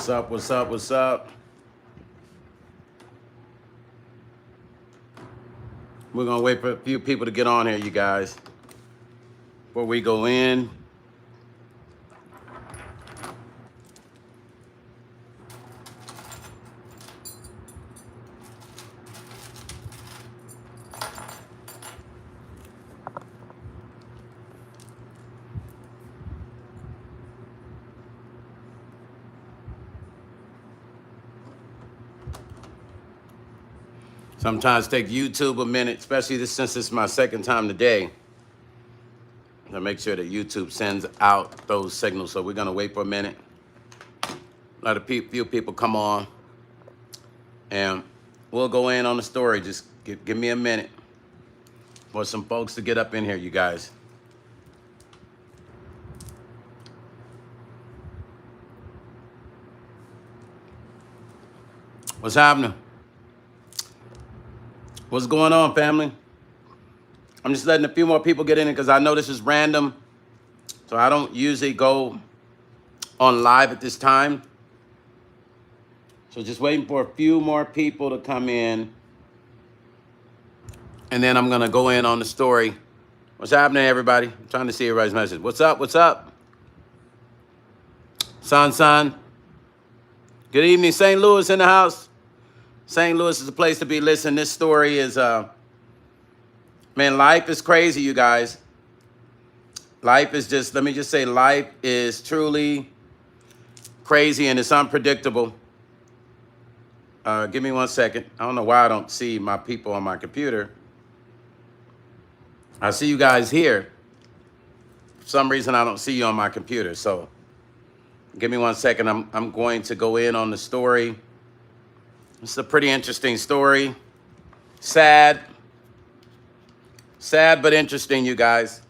What's up? What's up? What's up? We're going to wait for a few people to get on here, you guys, before we go in. Sometimes take YouTube a minute, especially since this is my second time today, to make sure that YouTube sends out those signals. So we're going to wait for a minute. Let a few people come on, and we'll go in on the story. Just give me a minute for some folks to get up in here, you guys. What's happening? What's going on, family? I'm just letting a few more people get in because I know this is random. So I don't usually go on live at this time. So just waiting for a few more people to come in. And then I'm going to go in on the story. What's happening, everybody? I'm trying to see everybody's message. What's up? What's up? San. Good evening, St. Louis in the house. St. Louis is a place to be. Listen, this story is, man, life is crazy, you guys. Life is just, let me just say, life is truly crazy and it's unpredictable. Give me 1 second. I don't know why I don't see my people on my computer. I see you guys here. For some reason, I don't see you on my computer. So give me 1 second. I'm going to go in on the story. It's a pretty interesting story. Sad. Sad but interesting, you guys.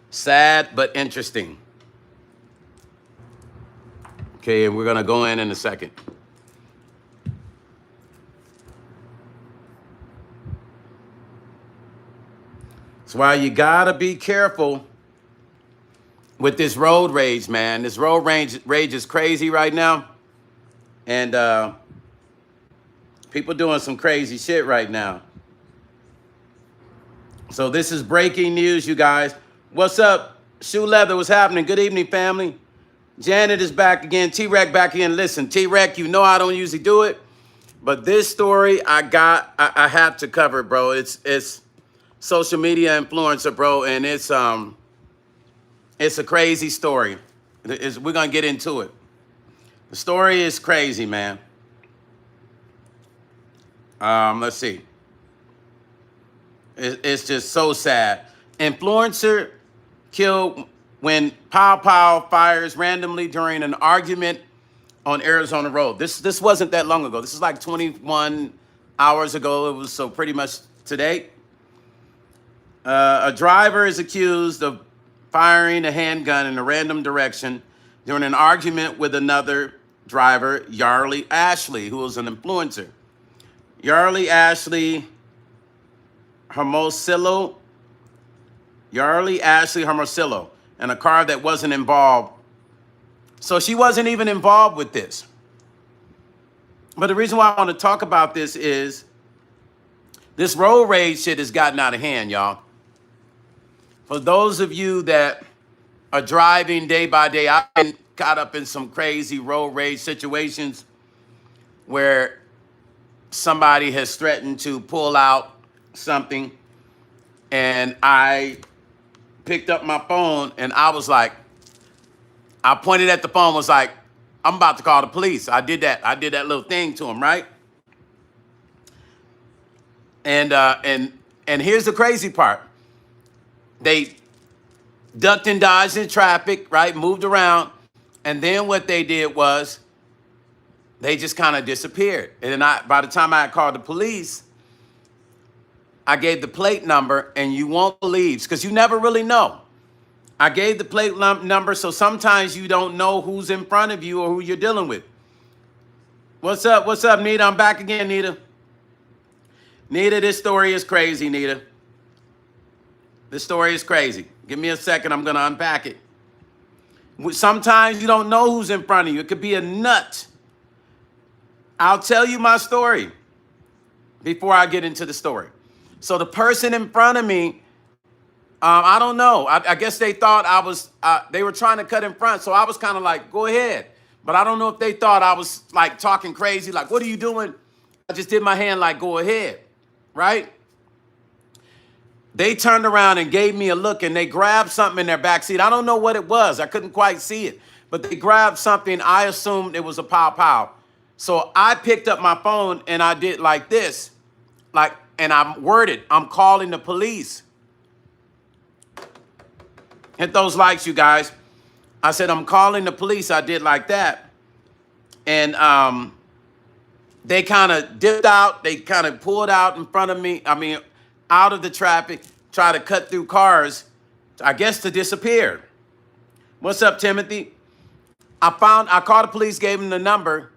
Sad but interesting. Okay, and we're going to go in a second. That's why you got to be careful with this road rage, man. This road rage is crazy right now. And people doing some crazy shit right now. So this is breaking news, you guys. What's up? Shoe Leather, what's happening? Good evening, family. Janet is back again. T-Rec back again. Listen, T-Rec, you know I don't usually do it. But this story I have to cover, bro. It's social media influencer, bro. And it's a crazy story. We're going to get into it. The story is crazy, man. Let's see. It's just so sad. Influencer killed when Pow fires randomly during an argument on Arizona Road. This wasn't that long ago. This is like 21 hours ago. It was so pretty much today. A driver is accused of firing a handgun in a random direction during an argument with another driver, Yarley Ashley, who was an influencer. Yarley Ashley Hermosillo, and a car that wasn't involved. So she wasn't even involved with this. But the reason why I want to talk about this is this road rage shit has gotten out of hand, y'all. For those of you that are driving day by day, I've been caught up in some crazy road rage situations where somebody has threatened to pull out something, and I picked up my phone and I was like, I pointed at the phone, was like, I'm about to call the police. I did that little thing to him, right? And here's the crazy part. They ducked and dodged in traffic, right? Moved around. And then what they did was they just kind of disappeared. And then by the time I had called the police, I gave the plate number, and you won't believe, because you never really know. I gave the plate number, so sometimes you don't know who's in front of you or who you're dealing with. What's up? What's up, Nita? I'm back again, Nita. Nita, this story is crazy, Nita. This story is crazy. Give me a second. I'm going to unpack it. Sometimes you don't know who's in front of you. It could be a nut. I'll tell you my story before I get into the story. So the person in front of me, I don't know. I guess they thought I was, they were trying to cut in front. So I was kind of like, go ahead. But I don't know if they thought I was like talking crazy. Like, what are you doing? I just did my hand like, go ahead. Right? They turned around and gave me a look, and they grabbed something in their backseat. I don't know what it was. I couldn't quite see it. But they grabbed something. I assumed it was a pow pow. So I picked up my phone and I did like this. And I'm worded, I'm calling the police. Hit those likes, you guys. I said, I'm calling the police. I did like that. And they kind of dipped out. They kind of pulled out in front of me. I mean, out of the traffic, try to cut through cars, I guess to disappear. What's up, Timothy? I called the police, gave them the number.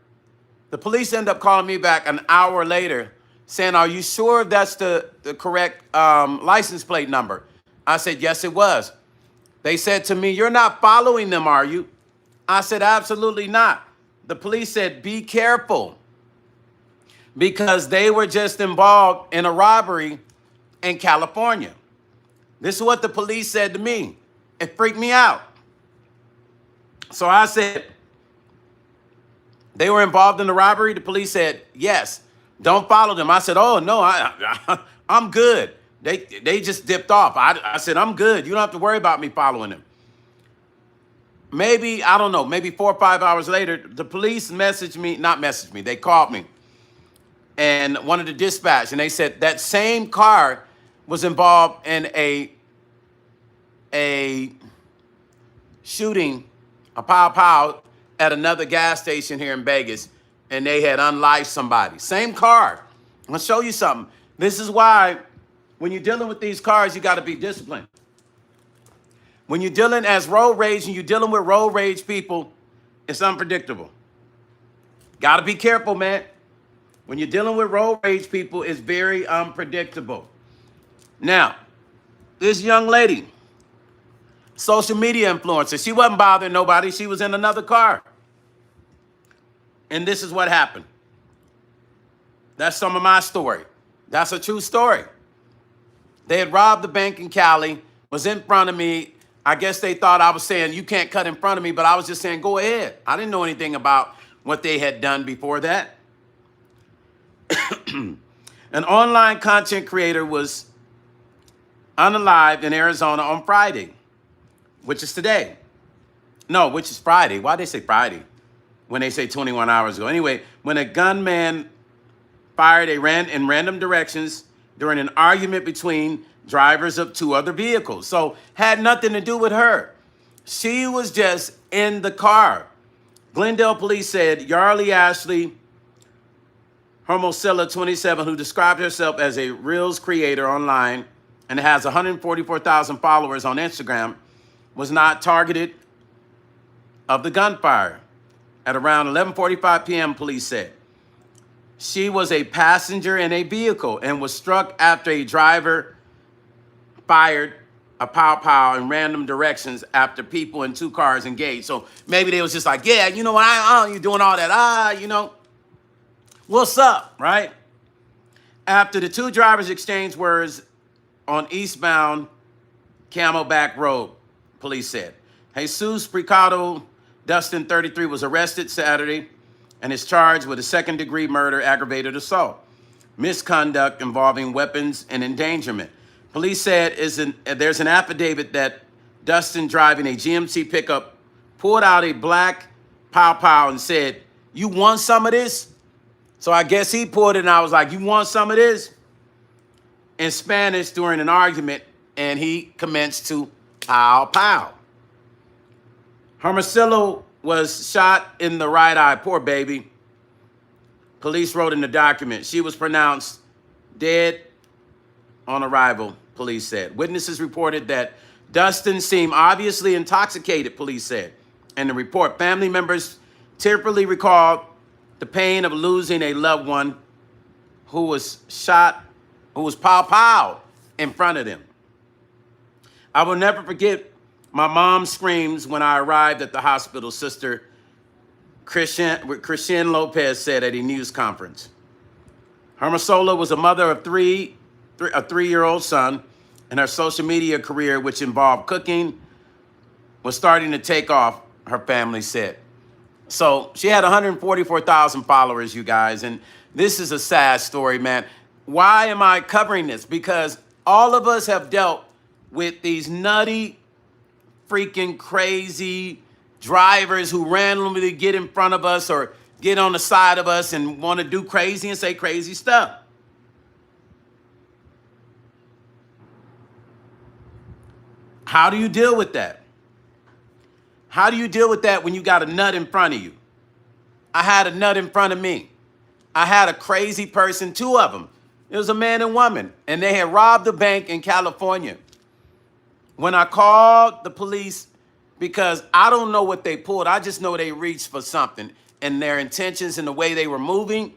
The police ended up calling me back an hour later saying, are you sure that's the correct license plate number? I said, yes, it was. They said to me, you're not following them, are you? I said, absolutely not. The police said, be careful, because they were just involved in a robbery in California. This is what the police said to me. It freaked me out. So I said, they were involved in the robbery? The police said, yes. Don't follow them. I said, oh, no, I'm good. They just dipped off. I said, I'm good. You don't have to worry about me following them. Maybe, I don't know, maybe 4 or 5 hours later, the police they called me and wanted to dispatch. And they said that same car was involved in a shooting, a pow at another gas station here in Vegas. And they had unlived somebody. Same car. I'll show you something. This is why when you're dealing with these cars, you got to be disciplined. When you're dealing as road rage and you're dealing with road rage people, it's unpredictable. Got to be careful, man. When you're dealing with road rage people, it's very unpredictable. Now, this young lady, social media influencer, she wasn't bothering nobody. She was in another car. And this is what happened. That's some of my story. That's a true story. They had robbed the bank in Cali, was in front of me. I guess they thought I was saying, you can't cut in front of me, but I was just saying, go ahead. I didn't know anything about what they had done before that. An online content creator was unalived in Arizona on Friday, which is today. No, which is Friday. Why'd they say Friday when they say 21 hours ago? Anyway, when a gunman fired in random directions during an argument between drivers of 2 other vehicles. So had nothing to do with her. She was just in the car. Glendale police said Yarly Ashley Hermosilla, 27, who described herself as a Reels creator online and has 144,000 followers on Instagram, was not targeted of the gunfire. At around 11:45 p.m., police said. She was a passenger in a vehicle and was struck after a driver fired a pow in random directions after people in 2 cars engaged. So maybe they was just like, yeah, you know what, you doing all that, what's up, right? After the 2 drivers exchanged words on eastbound Camelback Road, police said. Jesus Precado Dustin, 33, was arrested Saturday and is charged with a 2nd-degree murder, aggravated assault, misconduct involving weapons and endangerment. Police said there's an affidavit that Dustin, driving a GMC pickup, pulled out a black pow and said, you want some of this? So I guess he pulled it and I was like, you want some of this? In Spanish during an argument, and he commenced to pow. Hermosillo was shot in the right eye. Poor baby. Police wrote in the document. She was pronounced dead on arrival, police said. Witnesses reported that Dustin seemed obviously intoxicated, police said. In the report, family members tearfully recalled the pain of losing a loved one who was shot, who was pow in front of them. I will never forget My mom screams when I arrived at the hospital, Sister Christian Lopez said at a news conference. Hermosola was a mother of a three-year-old son, and her social media career, which involved cooking, was starting to take off, her family said. So she had 144,000 followers, you guys, and this is a sad story, man. Why am I covering this? Because all of us have dealt with these nutty, freaking crazy drivers who randomly get in front of us or get on the side of us and want to do crazy and say crazy stuff. How do you deal with that? How do you deal with that when you got a nut in front of you? I had a nut in front of me. I had a crazy person, two of them. It was a man and woman, and they had robbed a bank in California. When I called the police, because I don't know what they pulled, I just know they reached for something, and their intentions and the way they were moving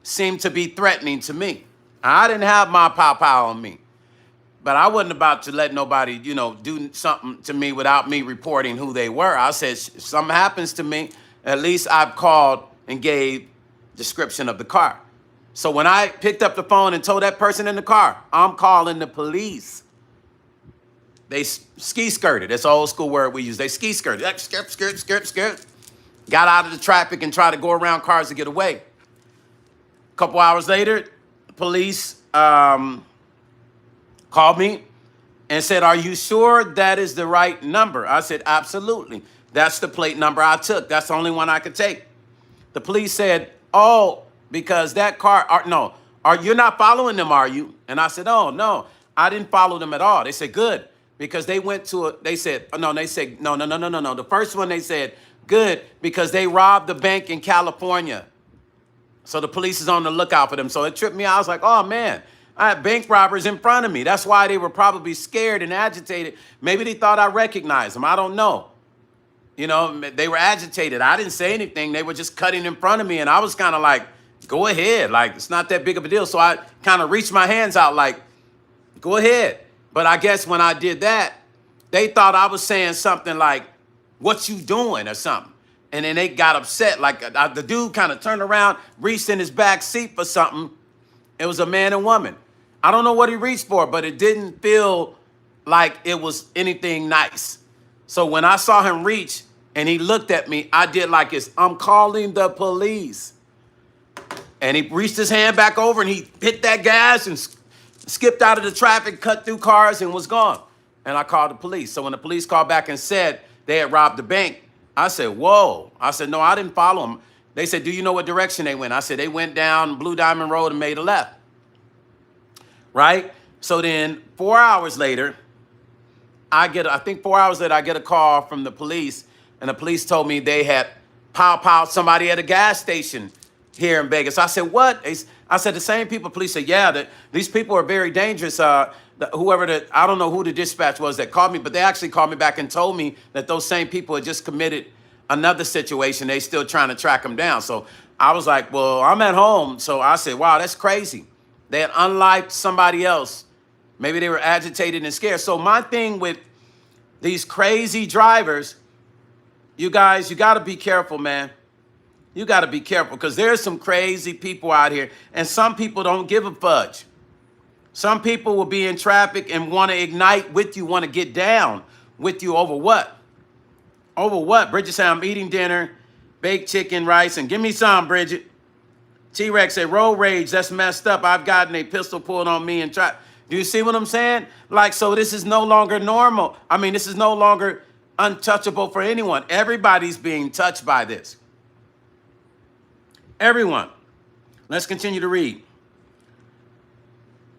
seemed to be threatening to me. I didn't have my pow on me, but I wasn't about to let nobody, do something to me without me reporting who they were. I said, if something happens to me, at least I've called and gave description of the car. So when I picked up the phone and told that person in the car, I'm calling the police. They ski skirted. That's an old school word we use. They ski skirted. Skirt. Got out of the traffic and tried to go around cars to get away. A couple hours later, the police called me and said, "Are you sure that is the right number?" I said, "Absolutely. That's the plate number I took. That's the only one I could take." The police said, "Oh, because that car, you're not following them, are you?" And I said, "Oh, no, I didn't follow them at all." They said, "Good." Because they went to they said, no. The first one, they said, "Good, because they robbed the bank in California. So the police is on the lookout for them." So it tripped me out. I was like, oh, man, I had bank robbers in front of me. That's why they were probably scared and agitated. Maybe they thought I recognized them. I don't know. They were agitated. I didn't say anything. They were just cutting in front of me. And I was kind of like, go ahead. Like, it's not that big of a deal. So I kind of reached my hands out like, go ahead. But I guess when I did that, they thought I was saying something like, "What you doing?" or something. And then they got upset. Like the dude kind of turned around, reached in his back seat for something. It was a man and woman. I don't know what he reached for, but it didn't feel like it was anything nice. So when I saw him reach and he looked at me, I did like this: "I'm calling the police." And he reached his hand back over and he hit that gas and skipped out of the traffic, cut through cars, and was gone. And I called the police. So when the police called back and said they had robbed the bank, I said, whoa. I said, no, I didn't follow them. They said, do you know what direction they went? I said, they went down Blue Diamond Road and made a left. Right? So then 4 hours later, I get a call from the police, and the police told me they had pow somebody at a gas station here in Vegas. I said, what? I said, the same people. Police said, yeah, these people are very dangerous. I don't know who the dispatch was that called me, but they actually called me back and told me that those same people had just committed another situation. They still trying to track them down. So I was like, well, I'm at home. So I said, wow, that's crazy. They had unlived somebody else. Maybe they were agitated and scared. So my thing with these crazy drivers, you guys, you got to be careful, man. You got to be careful, because there's some crazy people out here, and some people don't give a fudge. Some people will be in traffic and want to ignite with you, want to get down with you over what? Over what? Bridget said, I'm eating dinner, baked chicken, rice, and give me some, Bridget. T-Rex said, road rage, that's messed up. I've gotten a pistol pulled on me and tried. Do you see what I'm saying? Like, so this is no longer normal. I mean, this is no longer untouchable for anyone. Everybody's being touched by this. Everyone. Let's continue to read.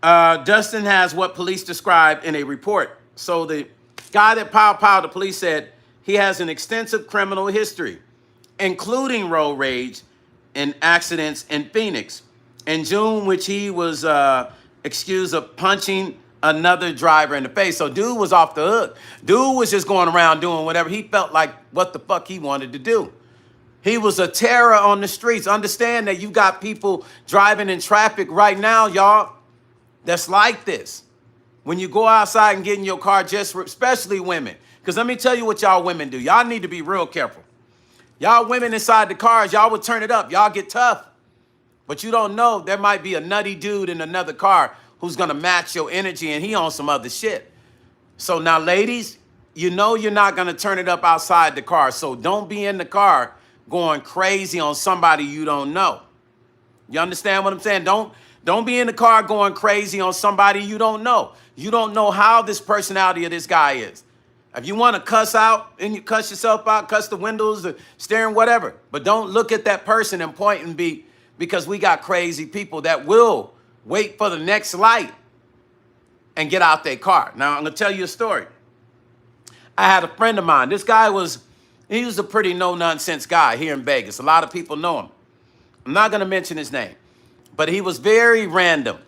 Dustin has what police described in a report. So the guy that pow, the police said he has an extensive criminal history, including road rage and accidents in Phoenix. In June, which he was accused of punching another driver in the face. So dude was off the hook. Dude was just going around doing whatever he felt like what the fuck he wanted to do. He was a terror on the streets. Understand that you got people driving in traffic right now, y'all, that's like this. When you go outside and get in your car, especially women, Because let me tell you what y'all women do. Y'all need to be real careful. Y'all women inside the cars, y'all would turn it up. Y'all get tough. But you don't know there might be a nutty dude in another car who's going to match your energy, and he on some other shit. So now, ladies, you know you're not going to turn it up outside the car. So don't be in the car going crazy on somebody you don't know. You understand what I'm saying? Don't be in the car going crazy on somebody you don't know. You don't know how this personality of this guy is. If you want to cuss out and you cuss yourself out, cuss the windows, the steering, whatever. But don't look at that person and point and be, because we got crazy people that will wait for the next light and get out their car. Now, I'm going to tell you a story. I had a friend of mine. This guy he was a pretty no-nonsense guy here in Vegas. A lot of people know him. I'm not going to mention his name, but he was very random.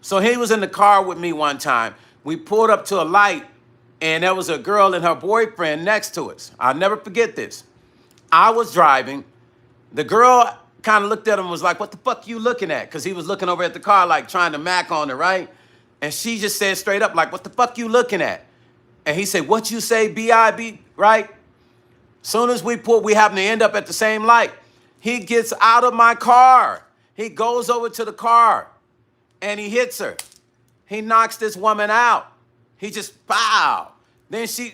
So he was in the car with me one time. We pulled up to a light, and there was a girl and her boyfriend next to us. I'll never forget this. I was driving. The girl kind of looked at him and was like, "What the fuck you looking at?" Because he was looking over at the car like trying to mac on her, right? And she just said straight up like, "What the fuck you looking at?" And he said, "What you say, B.I.B., right?" Soon as we happen to end up at the same light. He gets out of my car. He goes over to the car and he hits her. He knocks this woman out. He just, pow. Then she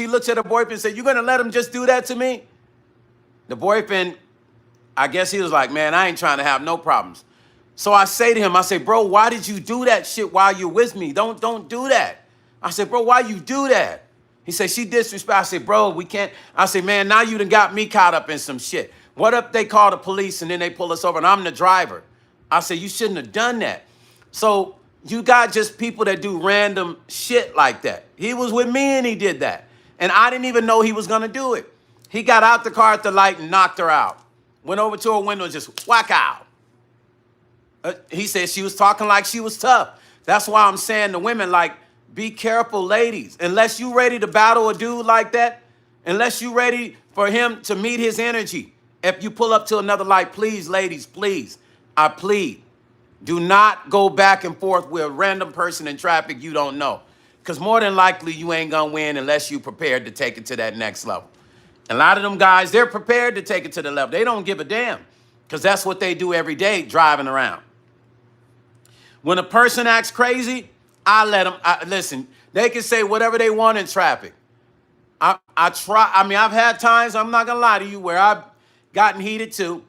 looks at her boyfriend and said, "You gonna let him just do that to me?" The boyfriend, I guess he was like, "Man, I ain't trying to have no problems." So I say to him, I say, "Bro, why did you do that shit while you're with me? Don't do that." I said, "Bro, why you do that?" He said, "She disrespect." I said, "Bro, we can't." I said, "Man, now you done got me caught up in some shit. What if they call the police and then they pull us over and I'm the driver?" I said, "You shouldn't have done that." So you got just people that do random shit like that. He was with me and he did that. And I didn't even know he was going to do it. He got out the car at the light and knocked her out. Went over to her window and just whack out. He said she was talking like she was tough. That's why I'm saying to women, like, be careful, ladies. Unless you ready to battle a dude like that, unless you ready for him to meet his energy, if you pull up to another light, please, ladies, please, I plead, do not go back and forth with a random person in traffic you don't know. Because more than likely, you ain't going to win unless you're prepared to take it to that next level. And a lot of them guys, they're prepared to take it to the level. They don't give a damn because that's what they do every day, driving around. When a person acts crazy, I let them, listen, they can say whatever they want in traffic. I've had times, I'm not going to lie to you, where I've gotten heated too.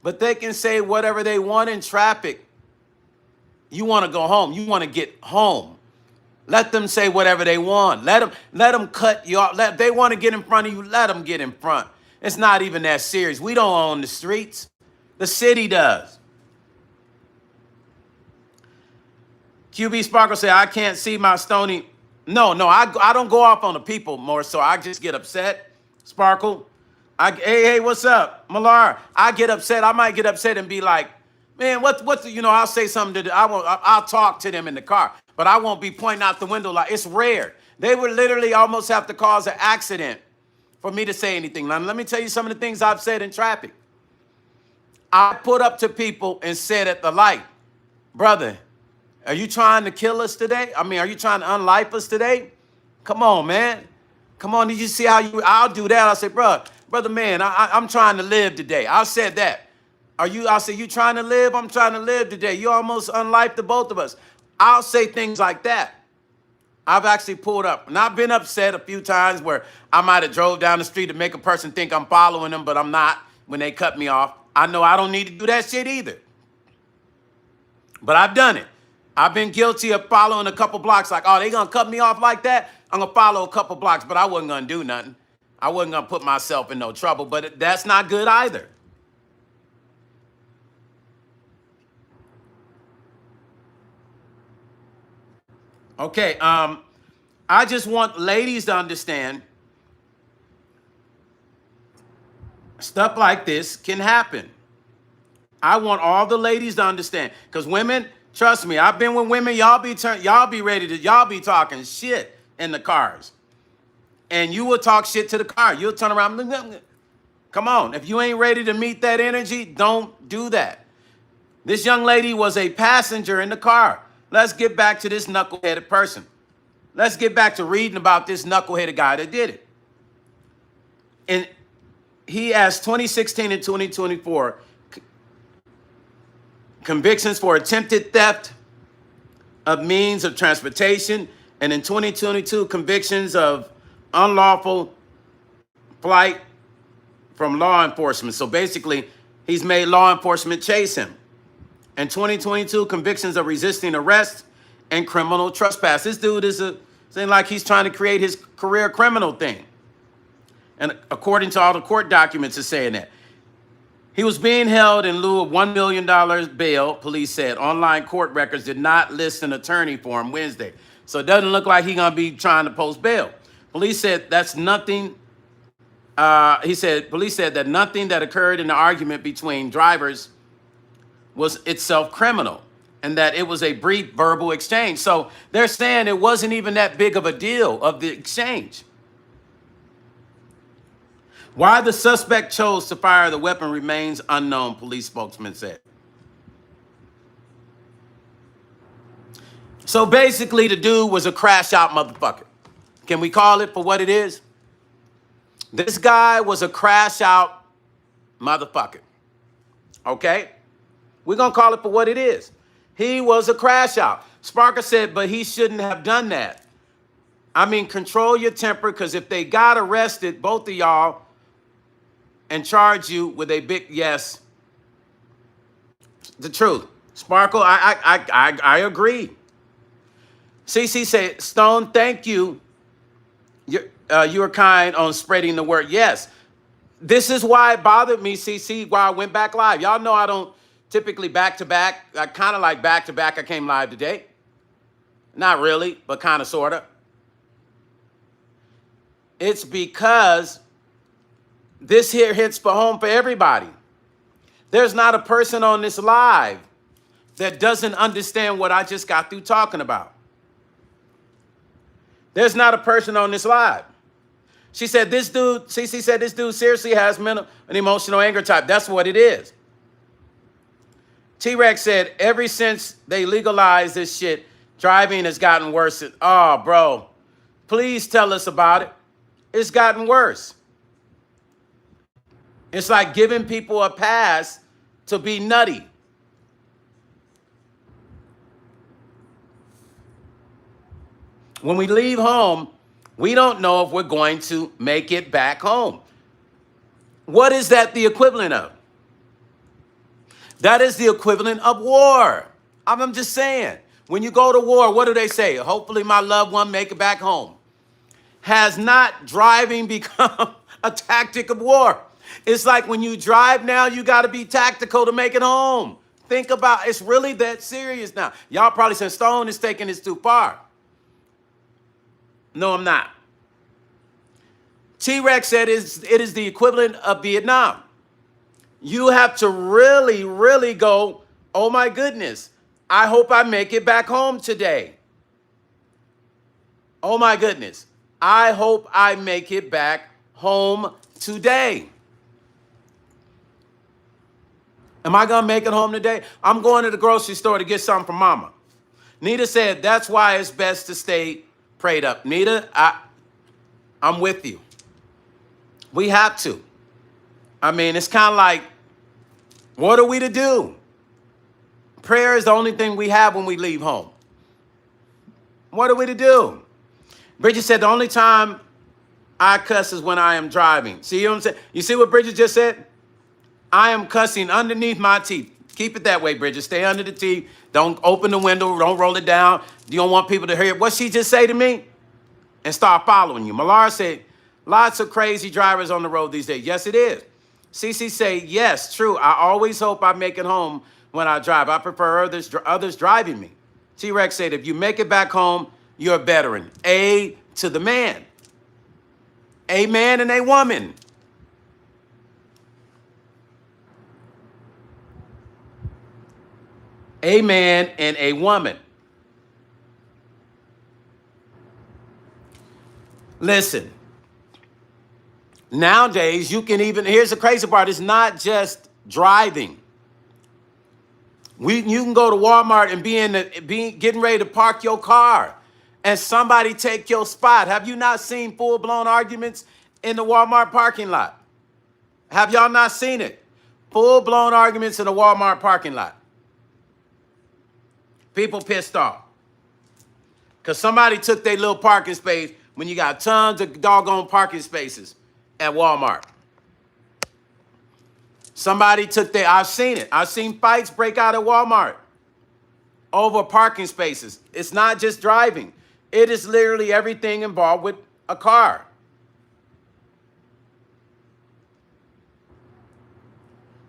But they can say whatever they want in traffic. You want to go home. You want to get home. Let them say whatever they want. Let them cut you off. They want to get in front of you. Let them get in front. It's not even that serious. We don't own the streets. The city does. QB Sparkle said, "I can't see my Stony." No, I don't go off on the people more, so I just get upset. Sparkle. Hey, what's up? Malar, I get upset. I might get upset and be like, "Man, I'll say something I'll talk to them in the car, but I won't be pointing out the window like it's rare. They would literally almost have to cause an accident for me to say anything. Now, let me tell you some of the things I've said in traffic. I put up to people and said at the light, "Brother, are you trying to kill us today? Are you trying to unlife us today? Come on, man. Come on, did you see I'll do that?" I say, brother, man, I'm trying to live today. I said that. I say, "You trying to live? I'm trying to live today. You almost unlifed the both of us." I'll say things like that. I've actually pulled up. And I've been upset a few times where I might have drove down the street to make a person think I'm following them, but I'm not when they cut me off. I know I don't need to do that shit either. But I've done it. I've been guilty of following a couple blocks like, "Oh, they going to cut me off like that? I'm going to follow a couple blocks," but I wasn't going to do nothing. I wasn't going to put myself in no trouble, but that's not good either. Okay, I just want ladies to understand stuff like this can happen. I want all the ladies to understand, because women, trust me, I've been with women, y'all be talking shit in the cars. And you will talk shit to the car. You'll turn around. Come on. If you ain't ready to meet that energy, don't do that. This young lady was a passenger in the car. Let's get back to this knuckleheaded person. let's get back to reading about this knuckleheaded guy that did it. And he has 2016 and 2024 convictions for attempted theft of means of transportation, and in 2022 convictions of unlawful flight from law enforcement. So basically, he's made law enforcement chase him. In 2022 convictions of resisting arrest and criminal trespass. This dude is seems like he's trying to create his career criminal thing. And according to all the court documents, it's saying that. He was being held in lieu of $1 million bail, police said. Online court records did not list an attorney for him Wednesday. So it doesn't look like he's going to be trying to post bail. Police said that's nothing. Police said that nothing that occurred in the argument between drivers was itself criminal, and that it was a brief verbal exchange. So they're saying it wasn't even that big of a deal of the exchange. Why the suspect chose to fire the weapon remains unknown, police spokesman said. So basically, the dude was a crash out motherfucker. Can we call it for what it is? This guy was a crash out motherfucker. Okay? We're going to call it for what it is. He was a crash out. Sparker said, but he shouldn't have done that. I mean, control your temper, because if they got arrested, both of y'all, and charge you with a big yes, the truth. Sparkle, I agree. CC said, Stone, thank you. You were kind on spreading the word. Yes. This is why it bothered me, CC, why I went back live. Y'all know I don't typically back-to-back. I kind of like back-to-back. I came live today. Not really, but kind of, sort of. It's because this here hits for home for everybody. There's not a person on this live that doesn't understand what I just got through talking about. There's not a person on this live. She said, this dude, CC said, this dude seriously has mental and emotional anger type. That's what it is. T-Rex said, ever since they legalized this shit, driving has gotten worse. Oh, bro, please tell us about it. It's gotten worse. It's like giving people a pass to be nutty. When we leave home, we don't know if we're going to make it back home. What is that the equivalent of? That is the equivalent of war. I'm just saying, when you go to war, what do they say? Hopefully my loved one make it back home. Has not driving become a tactic of war? It's like when you drive now, you got to be tactical to make it home. Think about, it's really that serious now. Y'all probably said Stone is taking this too far. No, I'm not. T-Rex said it is the equivalent of Vietnam. You have to really, really go, oh my goodness, I hope I make it back home today. Oh my goodness, I hope I make it back home today. Am I going to make it home today? I'm going to the grocery store to get something for mama. Nita said, that's why it's best to stay prayed up. Nita, I'm with you. We have to. I mean, it's kind of like, what are we to do? Prayer is the only thing we have when we leave home. What are we to do? Bridget said, the only time I cuss is when I am driving. See what I'm saying? You see what Bridget just said? I am cussing underneath my teeth. Keep it that way, Bridget. Stay under the teeth. Don't open the window. Don't roll it down. You don't want people to hear what she just say to me and start following you. Malara said, lots of crazy drivers on the road these days. Yes, it is. CC say, yes, true. I always hope I make it home when I drive. I prefer others driving me. T-Rex said, if you make it back home, you're a veteran. A to the man. A man and a woman. A man and a woman. Listen, nowadays you can even, here's the crazy part, it's not just driving. You can go to Walmart and be getting ready to park your car, and somebody take your spot. Have you not seen full-blown arguments in the Walmart parking lot? Have y'all not seen it? Full-blown arguments in the Walmart parking lot. People pissed off because somebody took their little parking space when you got tons of doggone parking spaces at Walmart. Somebody took their, I've seen it. I've seen fights break out at Walmart over parking spaces. It's not just driving. It is literally everything involved with a car.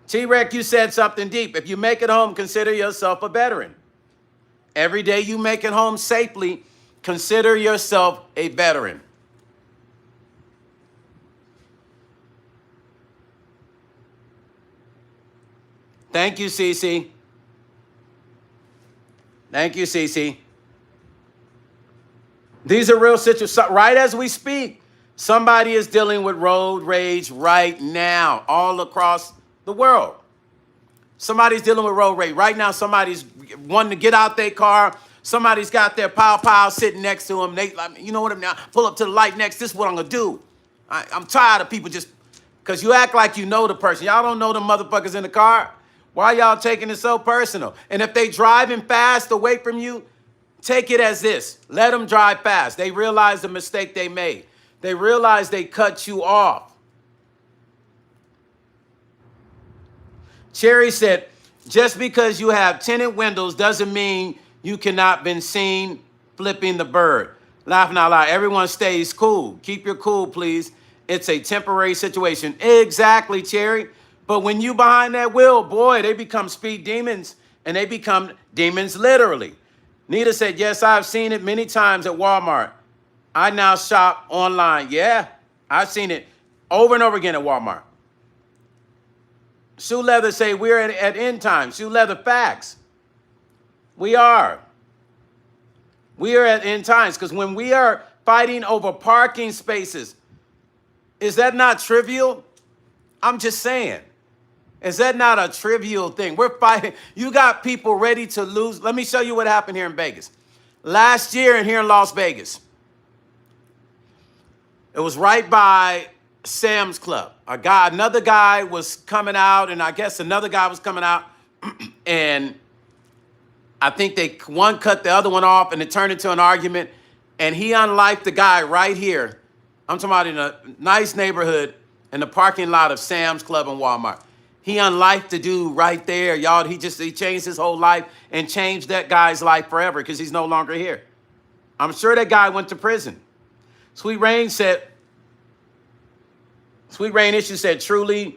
T-Rex, you said something deep. If you make it home, consider yourself a veteran. Every day you make it home safely, consider yourself a veteran. Thank you, Cece. Thank you, Cece. These are real situations. Right as we speak, somebody is dealing with road rage right now, all across the world. Somebody's dealing with road rage. Right now, somebody's wanting to get out their car. Somebody's got their pow sitting next to them. They, you know what I mean? Pull up to the light next. This is what I'm going to do. I'm tired of people just, because you act like you know the person. Y'all don't know the motherfuckers in the car. Why y'all taking it so personal? And if they driving fast away from you, take it as this. Let them drive fast. They realize the mistake they made. They realize they cut you off. Cherry said, just because you have tinted windows doesn't mean you cannot been seen flipping the bird. Laughing out loud. Everyone stays cool. Keep your cool, please. It's a temporary situation. Exactly, Cherry. But when you behind that wheel, boy, they become speed demons, and they become demons literally. Nita said, yes, I've seen it many times at Walmart. I now shop online. Yeah, I've seen it over and over again at Walmart. Shoe Leather say we're at end time. Shoe Leather facts. We are. We are at end times because when we are fighting over parking spaces, is that not trivial? I'm just saying. Is that not a trivial thing? We're fighting. You got people ready to lose. Let me show you what happened here in Vegas. Last year and here in Las Vegas, it was right by Sam's Club. Another guy was coming out, and I guess another guy was coming out, and I think one cut the other one off, and it turned into an argument, and he unlifed the guy right here. I'm talking about in a nice neighborhood in the parking lot of Sam's Club and Walmart. He unlifed the dude right there, y'all. He changed his whole life and changed that guy's life forever because he's no longer here. I'm sure that guy went to prison. Sweet Rain Issue said, truly,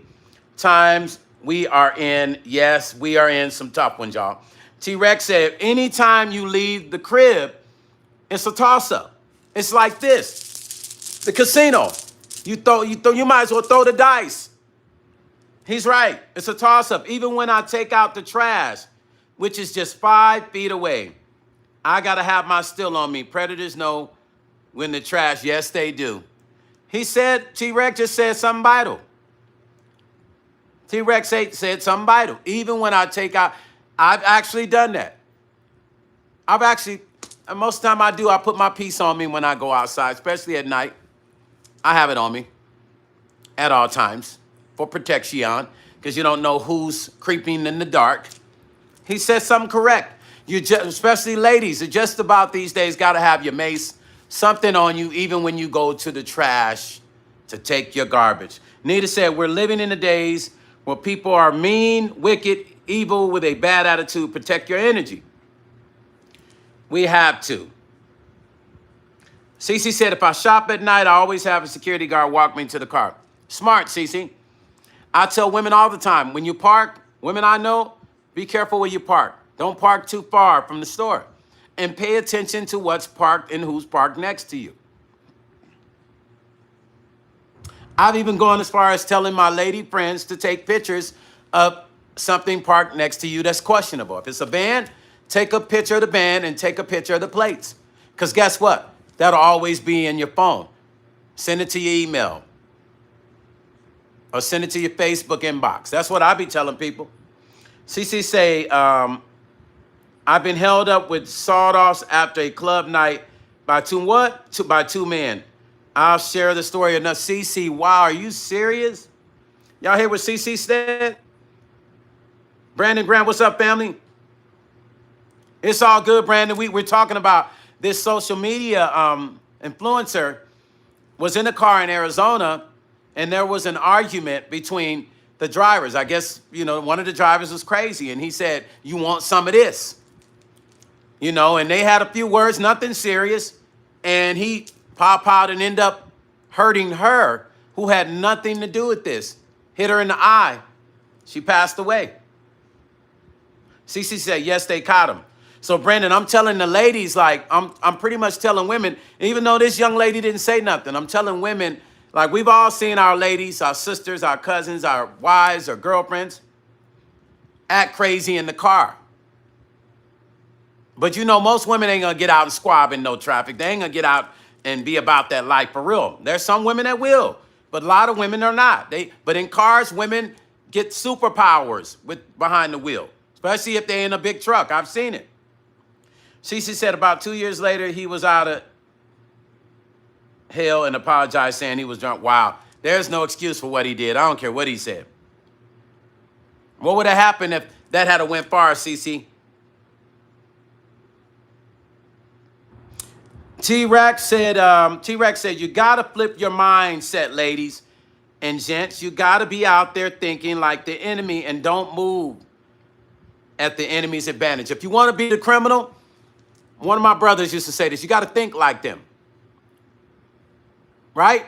times we are in. Yes, we are in some tough ones, y'all. T-Rex said, anytime you leave the crib, it's a toss-up. It's like this. The casino. You might as well throw the dice. He's right. It's a toss-up. Even when I take out the trash, which is just 5 feet away, I got to have my still on me. Predators know when the trash, yes, they do. He said, T-Rex just said something vital. T-Rex said something vital. Even when I take out, I've actually done that. Most of the time I do, I put my piece on me when I go outside, especially at night. I have it on me at all times for protection because you don't know who's creeping in the dark. He said something correct. Especially ladies, it's just about these days got to have your mace, something on you, even when you go to the trash to take your garbage. Nita said, we're living in the days where people are mean, wicked, evil with a bad attitude. Protect your energy. We have to. Cece said, if I shop at night, I always have a security guard walk me to the car. Smart, Cece. I tell women all the time, when you park, women I know, be careful where you park. Don't park too far from the store. And pay attention to what's parked and who's parked next to you. I've even gone as far as telling my lady friends to take pictures of something parked next to you that's questionable. If it's a van, take a picture of the van and take a picture of the plates. Because guess what? That'll always be in your phone. Send it to your email. Or send it to your Facebook inbox. That's what I be telling people. CC say, I've been held up with sawed-offs after a club night By two what? By two men. I'll share the story enough. CC, wow, are you serious? Y'all hear what CC said? Brandon Grant, what's up, family? It's all good, Brandon. We're talking about this social media influencer was in a car in Arizona, and there was an argument between the drivers. I guess, one of the drivers was crazy, and he said, you want some of this? And they had a few words, nothing serious, and he pop out and end up hurting her, who had nothing to do with this. Hit her in the eye. She passed away. CC said, yes, they caught him. So, Brandon, I'm telling the ladies, like, I'm pretty much telling women, even though this young lady didn't say nothing, I'm telling women, like, we've all seen our ladies, our sisters, our cousins, our wives, our girlfriends act crazy in the car. But most women ain't gonna get out and squab in no traffic. They ain't gonna get out and be about that life for real. There's some women that will, but a lot of women are not. But in cars, women get superpowers behind the wheel, especially if they're in a big truck. I've seen it. Cece said about 2 years later, he was out of hell and apologized, saying he was drunk. Wow, there's no excuse for what he did. I don't care what he said. What would have happened if that had went far, Cece? T-Rex said, you got to flip your mindset, ladies and gents. You got to be out there thinking like the enemy and don't move at the enemy's advantage. If you want to be the criminal, one of my brothers used to say this, you got to think like them, right?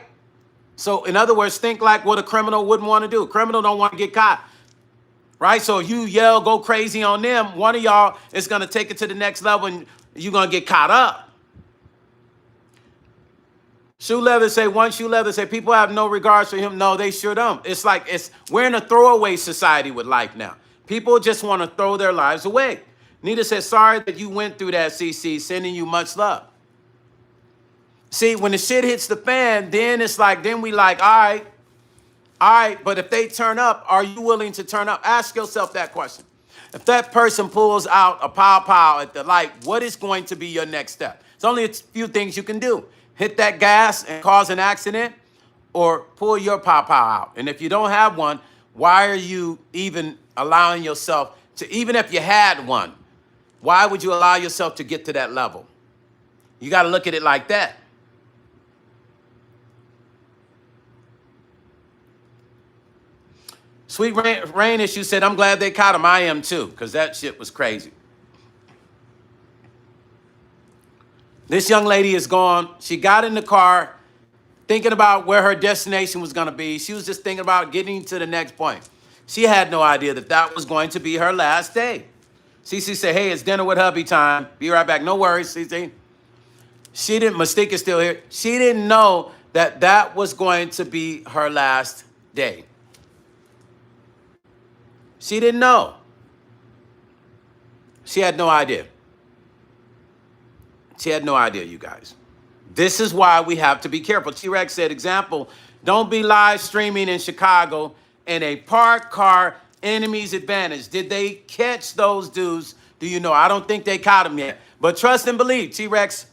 So in other words, think like what a criminal wouldn't want to do. A criminal don't want to get caught, right? So if you yell, go crazy on them, one of y'all is going to take it to the next level and you're going to get caught up. Shoe Leather say, people have no regards for him. No, they sure don't. It's like we're in a throwaway society with life now. People just want to throw their lives away. Nita says, sorry that you went through that, CC, sending you much love. See, when the shit hits the fan, then we like, all right, but if they turn up, are you willing to turn up? Ask yourself that question. If that person pulls out a pow at the light, what is going to be your next step? It's only a few things you can do. Hit that gas and cause an accident, or pull your pow out. And if you don't have one, why are you even allowing yourself to, even if you had one, why would you allow yourself to get to that level? You got to look at it like that. Sweet Rain Issue said, I'm glad they caught him. I am too, because that shit was crazy. This young lady is gone. She got in the car thinking about where her destination was going to be. She was just thinking about getting to the next point. She had no idea that was going to be her last day. CC said, hey, it's dinner with hubby time. Be right back. No worries, CC. She didn't, Mystique is still here. She didn't know that was going to be her last day. She didn't know. She had no idea. She had no idea, you guys. This is why we have to be careful. T-Rex said, example, don't be live streaming in Chicago in a parked car, enemy's advantage. Did they catch those dudes? Do you know? I don't think they caught them yet. But trust and believe, T-Rex,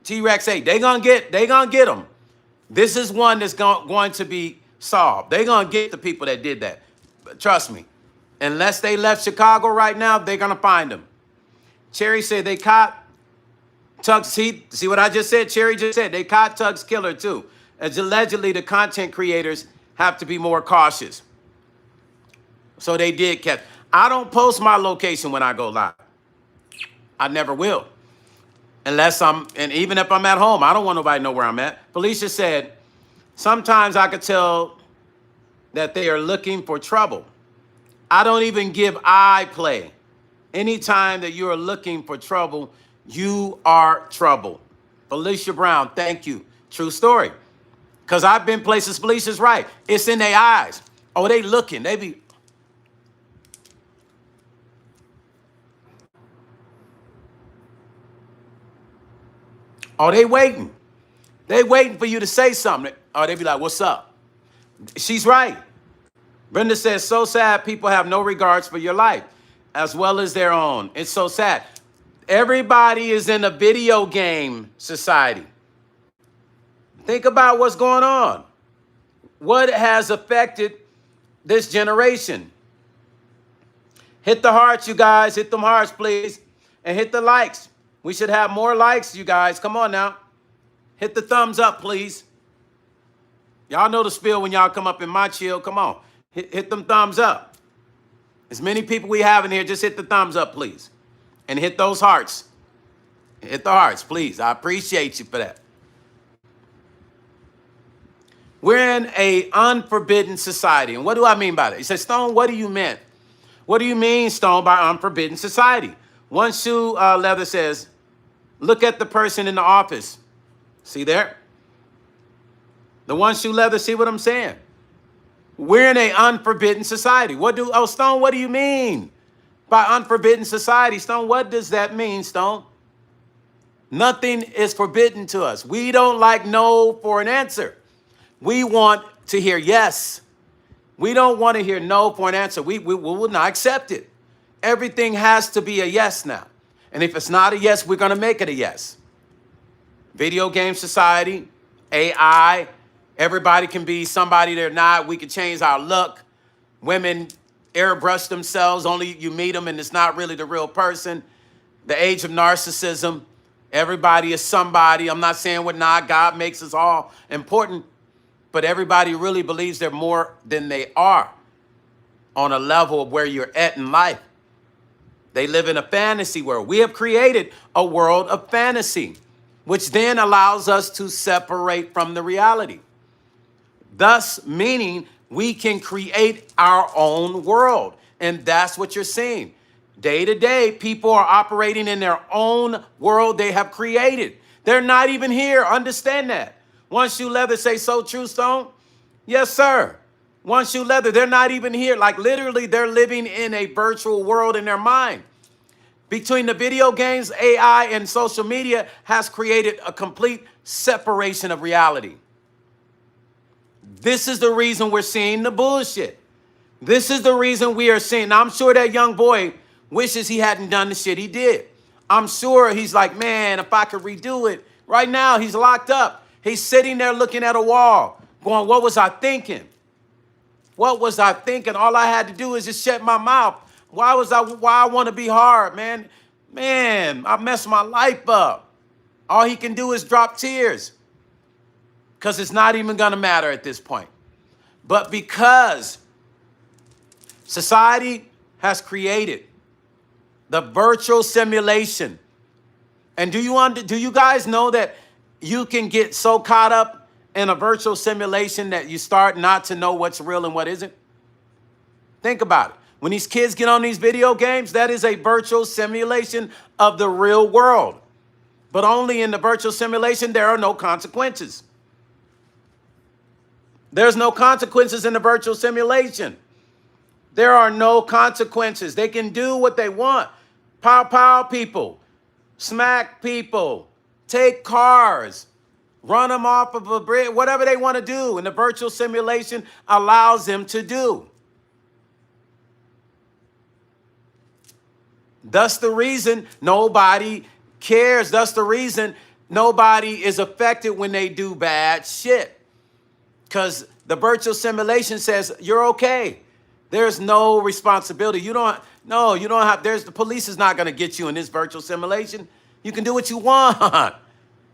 hey, they gonna get them. This is one that's going to be solved. They're gonna get the people that did that. But trust me, unless they left Chicago right now, they're gonna find them. Cherry said they caught Tug's. See what I just said? Cherry just said they caught Tug's killer too. As allegedly, the content creators have to be more cautious. So they did catch. I don't post my location when I go live. I never will. Unless and even if I'm at home, I don't want nobody to know where I'm at. Felicia said, sometimes I could tell that they are looking for trouble. I don't even give eye play. Anytime that you are looking for trouble, you are trouble. Felicia Brown, thank you. True story. Because I've been places, Felicia's right. It's in their eyes. Oh, they looking. They be. Oh, they waiting. They waiting for you to say something. Oh, they be like, what's up? She's right. Brenda says, so sad people have no regards for your life as well as their own. It's so sad. Everybody is in a video game society. Think about what's going on. What has affected this generation? Hit the hearts, you guys. Hit them hearts, please. And hit the likes. We should have more likes, you guys. Come on now. Hit the thumbs up, please. Y'all know the spiel when y'all come up in my chill. Come on. Hit them thumbs up. As many people we have in here, just hit the thumbs up, please. And hit those hearts. Hit the hearts, please. I appreciate you for that. We're in an unforbidden society. And what do I mean by that? He said, Stone, what do you mean? What do you mean, Stone, by unforbidden society? One shoe leather says, look at the person in the office. See there? The one shoe leather, see what I'm saying? We're in an unforbidden society. Stone, what do you mean by unforbidden society? Stone, what does that mean, Stone? Nothing is forbidden to us. We don't like no for an answer. We want to hear yes. We don't want to hear no for an answer. We will not accept it. Everything has to be a yes now. And if it's not a yes, we're going to make it a yes. Video game society, AI, everybody can be somebody they're not. We can change our look. Women airbrush themselves. Only you meet them and it's not really the real person. The age of narcissism. Everybody is somebody. I'm not saying we're not. God makes us all important. But everybody really believes they're more than they are on a level of where you're at in life. They live in a fantasy world. We have created a world of fantasy, which then allows us to separate from the reality. Thus, meaning we can create our own world. And that's what you're seeing. Day to day, people are operating in their own world they have created. They're not even here. Understand that. One shoe leather say, so true, Stone? Yes, sir. One shoe leather, they're not even here. Like literally, they're living in a virtual world in their mind. Between the video games, AI, and social media has created a complete separation of reality. This is the reason we're seeing the bullshit. This is the reason we are seeing. Now, I'm sure that young boy wishes he hadn't done the shit he did. I'm sure he's like, man, if I could redo it. Right now, he's locked up. He's sitting there looking at a wall, going, what was I thinking? What was I thinking? All I had to do is just shut my mouth. Why I want to be hard, man? Man, I messed my life up. All he can do is drop tears because it's not even going to matter at this point. But because society has created the virtual simulation, and do you guys know that you can get so caught up in a virtual simulation that you start not to know what's real and what isn't? Think about it. When these kids get on these video games, that is a virtual simulation of the real world. But only in the virtual simulation, there are no consequences. There's no consequences in the virtual simulation. There are no consequences. They can do what they want. Pow, pow people. Smack people. Take cars, run them off of a bridge, whatever they want to do. And the virtual simulation allows them to do. Thus the reason nobody cares. Thus the reason nobody is affected when they do bad shit. Because the virtual simulation says you're okay. There's no responsibility. The police is not going to get you in this virtual simulation. You can do what you want.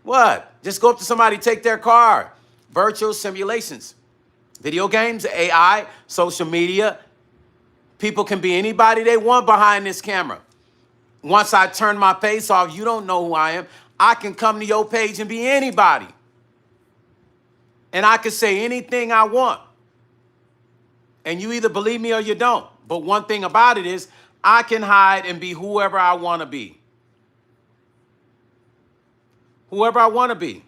What? Just go up to somebody, take their car. Virtual simulations. Video games, AI, social media. People can be anybody they want behind this camera. Once I turn my face off, you don't know who I am. I can come to your page and be anybody. And I can say anything I want. And you either believe me or you don't. But one thing about it is I can hide and be whoever I want to be. Whoever I want to be.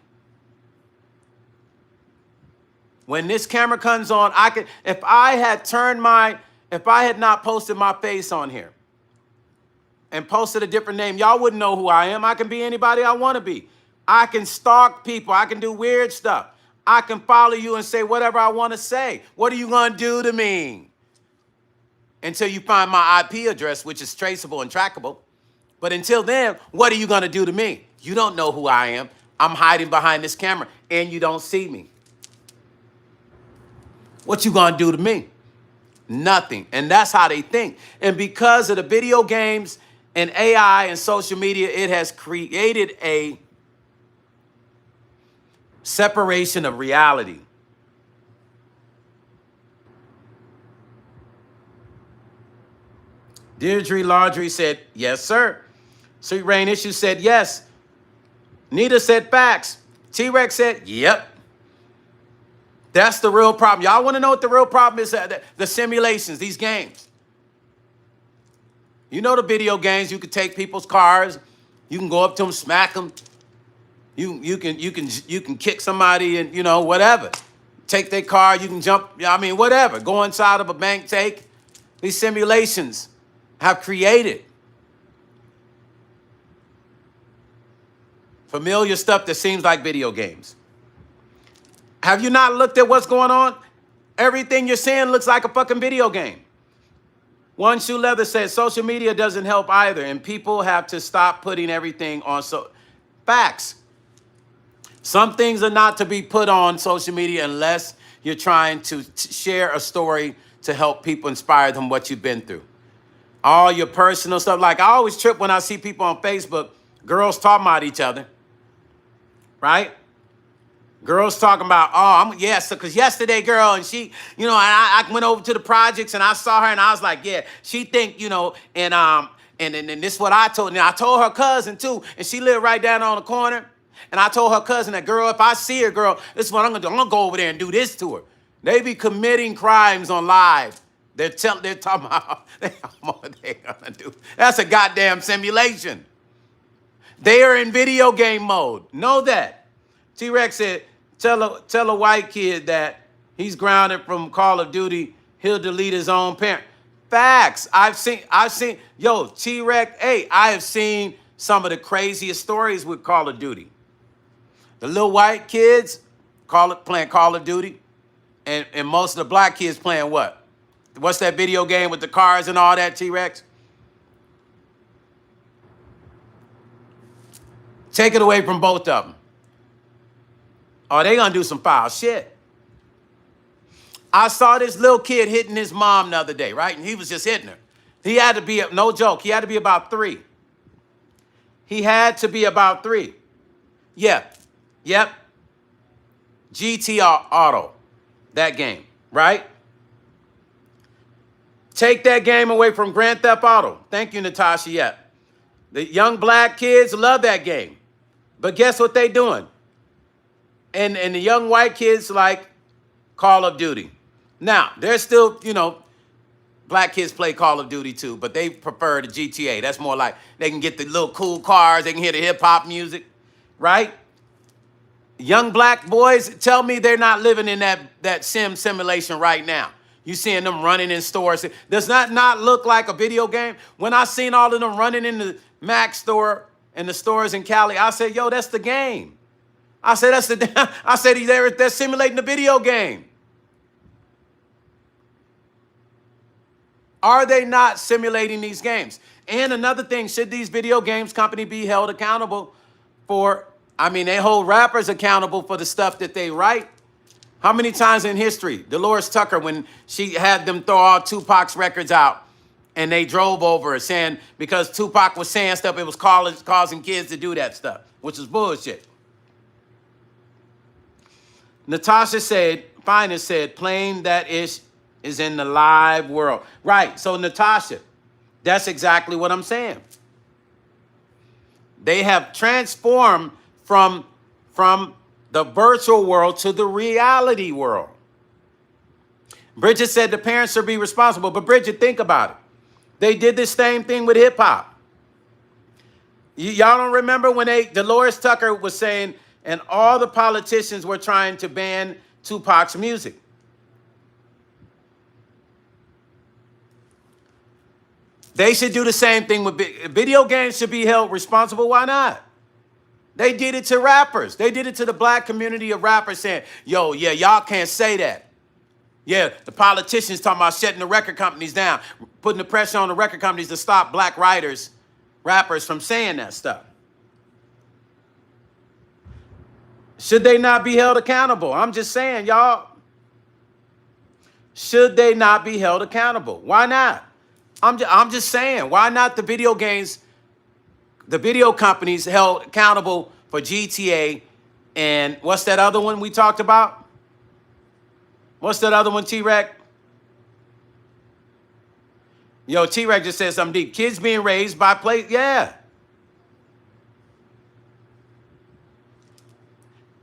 When this camera comes on, if I had not posted my face on here and posted a different name, y'all wouldn't know who I am. I can be anybody I want to be. I can stalk people. I can do weird stuff. I can follow you and say whatever I want to say. What are you going to do to me? Until you find my IP address, which is traceable and trackable. But until then, what are you going to do to me? You don't know who I am. I'm hiding behind this camera and you don't see me. What you going to do to me? Nothing. And that's how they think. And because of the video games and AI and social media, it has created a separation of reality. Deirdre Laundrie said, yes, sir. Sweet Rain Issue said, yes. Nita said, facts. T-Rex said, yep. That's the real problem. Y'all want to know what the real problem is? The simulations, these games. You know the video games, you can take people's cars, you can go up to them, smack them. You can kick somebody and, you know, whatever. Take their car, you can jump, I mean, whatever. Go inside of a bank, take. These simulations have created familiar stuff that seems like video games. Have you not looked at what's going on? Everything you're seeing looks like a fucking video game. One Shoe Leather says social media doesn't help either, and people have to stop putting everything on. Facts. Some things are not to be put on social media unless you're trying to share a story to help people, inspire them what you've been through. All your personal stuff. Like I always trip when I see people on Facebook, girls talking about each other, right? Girls talking about, oh, yes, because yesterday, girl, and she, you know, and I went over to the projects and I saw her and I was like, yeah, she think, you know, and this is what I told her. And I told her cousin too, and she lived right down on the corner. And I told her cousin that, girl, if I see her, girl, this is what I'm gonna do. I'm gonna go over there and do this to her. They be committing crimes on live. They're talking about what they're gonna do. That's a goddamn simulation. They are in video game mode. Know that. T-Rex said, tell a white kid that he's grounded from Call of Duty, he'll delete his own parent. Facts. I've seen, yo, T-Rex, hey, I have seen some of the craziest stories with Call of Duty. The little white kids playing Call of Duty, and most of the black kids playing what? What's that video game with the cars and all that, T-Rex? Take it away from both of them. Oh, they gonna do some foul shit. I saw this little kid hitting his mom the other day, right? And he was just hitting her. He had to be, no joke, he had to be about 3. He had to be about 3. Yeah, yep. GT Auto, that game, right? Take that game away from Grand Theft Auto. Thank you, Natasha, yeah. The young black kids love that game. But guess what they doing? And the young white kids like Call of Duty. Now, there's still, you know, black kids play Call of Duty too, but they prefer the GTA. That's more like they can get the little cool cars, they can hear the hip hop music, right? Young black boys, tell me they're not living in that simulation right now. You seeing them running in stores. Does that not look like a video game? When I seen all of them running in the Mac store and the stores in Cali, I said, yo, that's the game. I said, they're simulating the video game. Are they not simulating these games? And another thing, should these video games company be held accountable for, I mean, they hold rappers accountable for the stuff that they write. How many times in history, Dolores Tucker, when she had them throw all Tupac's records out and they drove over her saying, because Tupac was saying stuff, it was causing kids to do that stuff, which is bullshit. Natasha said, Finest said, playing that is in the live world. Right, so Natasha, that's exactly what I'm saying. They have transformed from the virtual world to the reality world. Bridget said the parents should be responsible, but Bridget, think about it. They did the same thing with hip hop. Y'all don't remember when Dolores Tucker was saying, and all the politicians were trying to ban Tupac's music. They should do the same thing with video games. Should be held responsible. Why not? They did it to rappers. They did it to the black community of rappers saying, yo, yeah, y'all can't say that. Yeah, the politicians talking about shutting the record companies down, putting the pressure on the record companies to stop black writers rappers from saying that stuff. Should they not be held accountable? I'm just saying, y'all. Should they not be held accountable? Why not? I'm just saying, why not the video games, the video companies held accountable for GTA and what's that other one we talked about? What's that other one, T-Rex? Yo, T-Rex just said something deep. Kids being raised by play, yeah.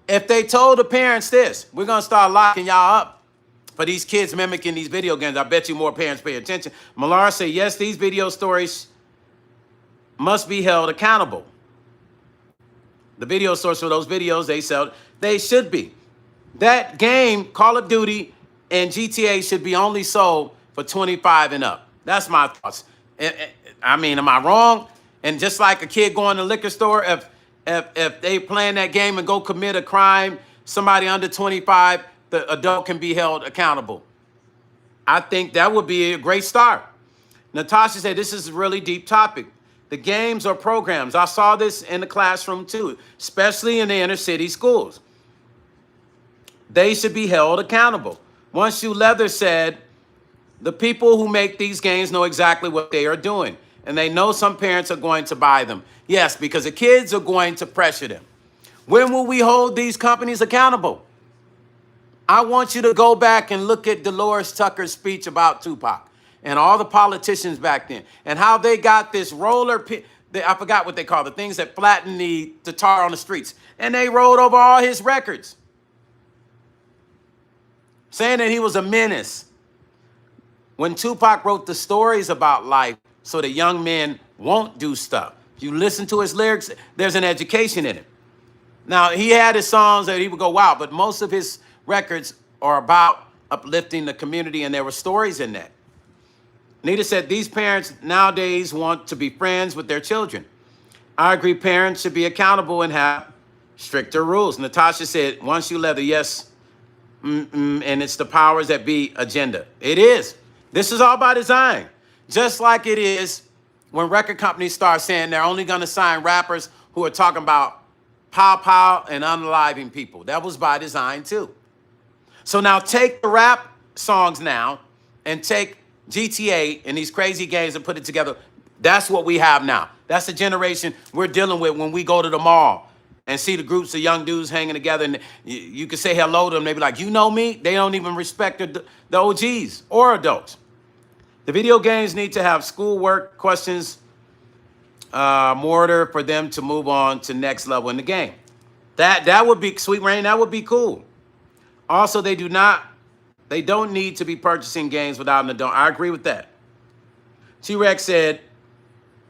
If they told the parents this, we're going to start locking y'all up for these kids mimicking these video games, I bet you more parents pay attention. Millar said, yes, these video stories must be held accountable. The video source for those videos they sell, they should be. That game, Call of Duty and GTA, should be only sold for 25 and up. That's my thoughts. I mean, am I wrong? And just like a kid going to the liquor store, if they playing that game and go commit a crime, somebody under 25, the adult can be held accountable. I think that would be a great start. Natasha said, this is a really deep topic. The games or programs. I saw this in the classroom too, especially in the inner city schools. They should be held accountable. One Shoe Leather said, the people who make these games know exactly what they are doing, and they know some parents are going to buy them. Yes, because the kids are going to pressure them. When will we hold these companies accountable? I want you to go back and look at Dolores Tucker's speech about Tupac and all the politicians back then and how they got this roller, I forgot what they call the things that flatten the tar on the streets. And they rolled over all his records, saying that he was a menace. When Tupac wrote the stories about life so that young men won't do stuff, if you listen to his lyrics, there's an education in it. Now, he had his songs that he would go, wow, but most of his records are about uplifting the community, and there were stories in that. Nita said, these parents nowadays want to be friends with their children. I agree, parents should be accountable and have stricter rules. Natasha said, One Shoe Leather, yes, and it's the powers that be agenda. It is. This is all by design. Just like it is when record companies start saying they're only going to sign rappers who are talking about pow pow and unaliving people. That was by design too. So now take the rap songs now and take GTA and these crazy games and put it together. That's what we have now. That's the generation we're dealing with when we go to the mall and see the groups of young dudes hanging together, and you can say hello to them. They be like, you know me? They don't even respect the OGs or adults. The video games need to have schoolwork questions, mortar for them to move on to next level in the game. That would be, Sweet Rain, that would be cool. Also, they don't need to be purchasing games without an adult. I agree with that. T-Rex said,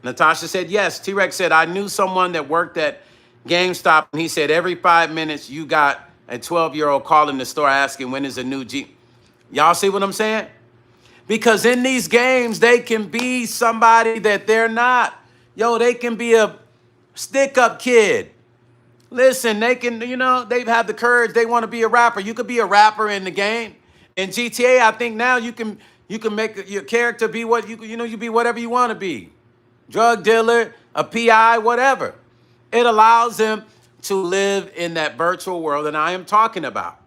Natasha said, yes. T-Rex said, I knew someone that worked at GameStop, and he said every 5 minutes you got a 12-year-old calling the store asking when is a new Jeep. Y'all see what I'm saying? Because in these games, they can be somebody that they're not. Yo, they can be a stick-up kid. Listen, they can, they've had the courage. They want to be a rapper. You could be a rapper in the game. In GTA, I think now you can make your character be what you be whatever you want to be. Drug dealer, a PI, whatever. It allows them to live in that virtual world that I am talking about.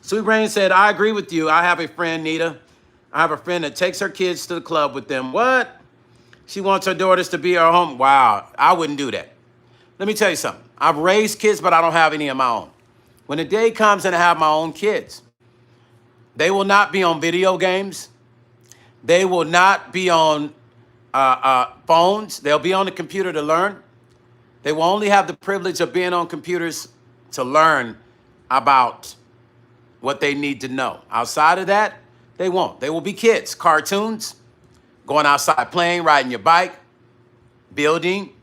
Sweet Rain said, I agree with you. I have a friend, Nita. I have a friend that takes her kids to the club with them. What? She wants her daughters to be her home. Wow, I wouldn't do that. Let me tell you something. I've raised kids, but I don't have any of my own. When the day comes and I have my own kids, they will not be on video games. They will not be on phones. They'll be on the computer to learn. They will only have the privilege of being on computers to learn about what they need to know. Outside of that, they won't. They will be kids, cartoons, going outside playing, riding your bike, building,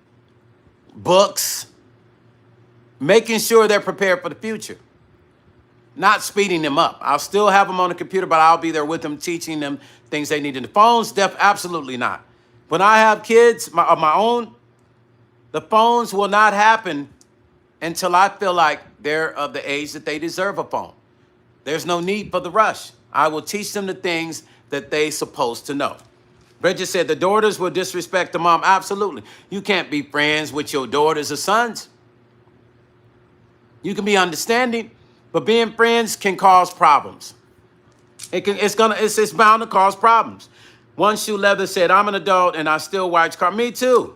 books, making sure they're prepared for the future, not speeding them up. I'll still have them on the computer, but I'll be there with them, teaching them things they need. In the phones, absolutely not. When I have kids of my own, the phones will not happen until I feel like they're of the age that they deserve a phone. There's no need for the rush. I will teach them the things that they're supposed to know. Bridget said the daughters will disrespect the mom. Absolutely. You can't be friends with your daughters or sons. You can be understanding, but being friends can cause problems. It's bound to cause problems. One shoe leather said, I'm an adult and I still watch cartoons. Me too.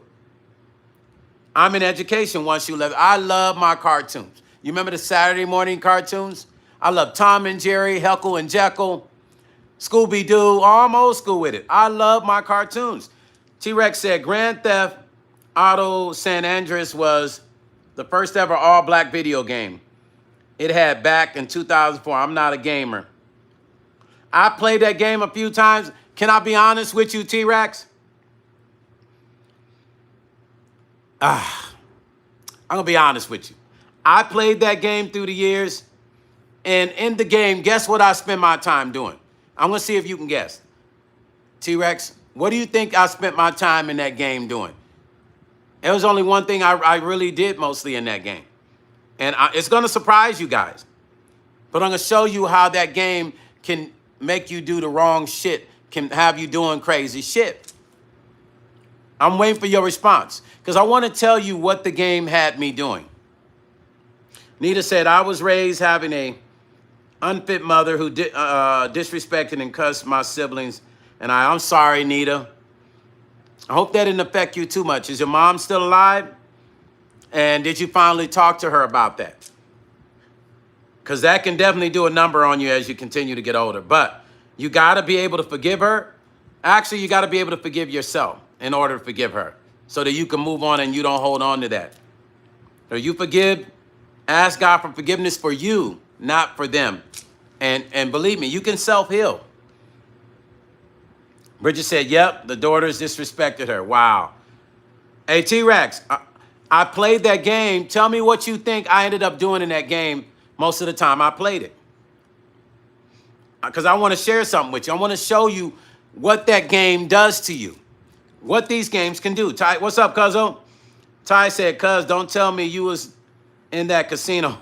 I'm in education, one shoe leather. I love my cartoons. You remember the Saturday morning cartoons? I love Tom and Jerry, Heckle and Jekyll, Scooby-Doo. I'm old school with it. I love my cartoons. T-Rex said Grand Theft Auto San Andreas was the first ever all-black video game. It had back in 2004. I'm not a gamer. I played that game a few times. Can I be honest with you, T-Rex? I'm going to be honest with you. I played that game through the years, and in the game, guess what I spent my time doing? I'm going to see if you can guess. T-Rex, what do you think I spent my time in that game doing? There was only one thing I really did mostly in that game. And it's going to surprise you guys. But I'm going to show you how that game can make you do the wrong shit, can have you doing crazy shit. I'm waiting for your response because I want to tell you what the game had me doing. Nita said, I was raised having a unfit mother who disrespected and cussed my siblings. And I'm sorry, Nita. I hope that didn't affect you too much. Is your mom still alive? And did you finally talk to her about that? Because that can definitely do a number on you as you continue to get older. But you got to be able to forgive her. Actually, you got to be able to forgive yourself in order to forgive her so that you can move on and you don't hold on to that. So you forgive, ask God for forgiveness for you, not for them. And believe me, you can self-heal. Bridget said, yep, the daughters disrespected her. Wow. Hey, T-Rex, I played that game. Tell me what you think I ended up doing in that game most of the time I played it. Because I want to share something with you. I want to show you what that game does to you. What these games can do. Ty, what's up, Cuzzo? Ty said, Cuz, don't tell me you was in that casino.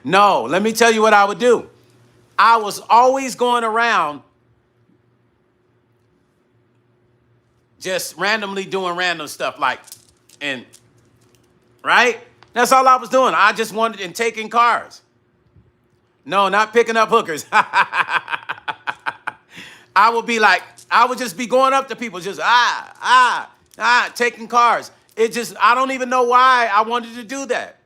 No, let me tell you what I would do. I was always going around just randomly doing random stuff right? That's all I was doing. I just wanted and taking cars. No, not picking up hookers. I would just be going up to people, just taking cars. I don't even know why I wanted to do that.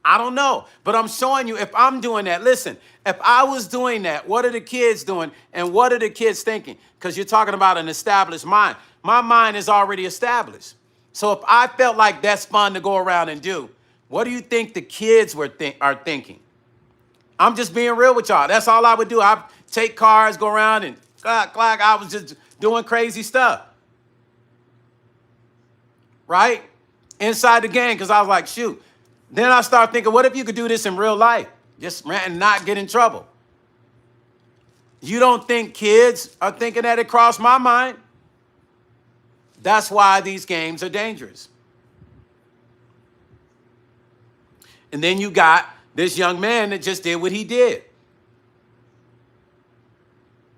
I don't know, but I'm showing you if I'm doing that. Listen, if I was doing that, what are the kids doing and what are the kids thinking? Because you're talking about an established mind. My mind is already established. So if I felt like that's fun to go around and do, what do you think the kids are thinking? I'm just being real with y'all. That's all I would do. I'd take cars, go around and clack. I was just doing crazy stuff. Right? Inside the game, because I was like, shoot. Then I start thinking, what if you could do this in real life? Just and not get in trouble. You don't think kids are thinking that? It crossed my mind. That's why these games are dangerous. And then you got this young man that just did what he did.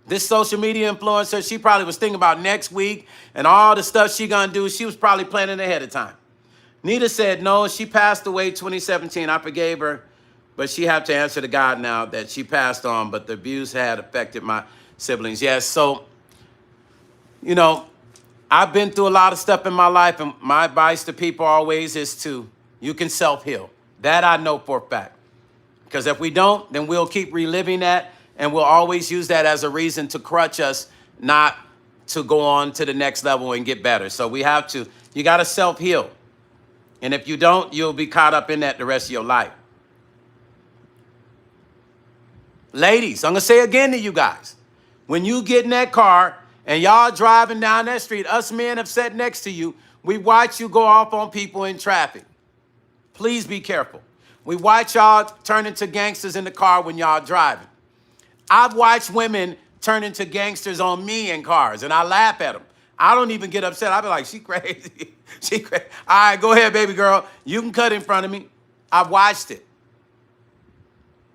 This social media influencer, she probably was thinking about next week and all the stuff she gonna do. She was probably planning ahead of time. Nita said, no, she passed away 2017. I forgave her, but she had to answer to God now that she passed on, but the abuse had affected my siblings. Yes, so, you know, I've been through a lot of stuff in my life, and my advice to people always is you can self-heal. That I know for a fact. Because if we don't, then we'll keep reliving that, and we'll always use that as a reason to crutch us not to go on to the next level and get better. So you got to self-heal. And if you don't, you'll be caught up in that the rest of your life. Ladies, I'm going to say again to you guys, when you get in that car and y'all driving down that street, us men have sat next to you, we watch you go off on people in traffic. Please be careful. We watch y'all turn into gangsters in the car when y'all driving. I've watched women turn into gangsters on me in cars, and I laugh at them. I don't even get upset. I'll be like, she crazy. She crazy. All right, go ahead, baby girl. You can cut in front of me. I've watched it.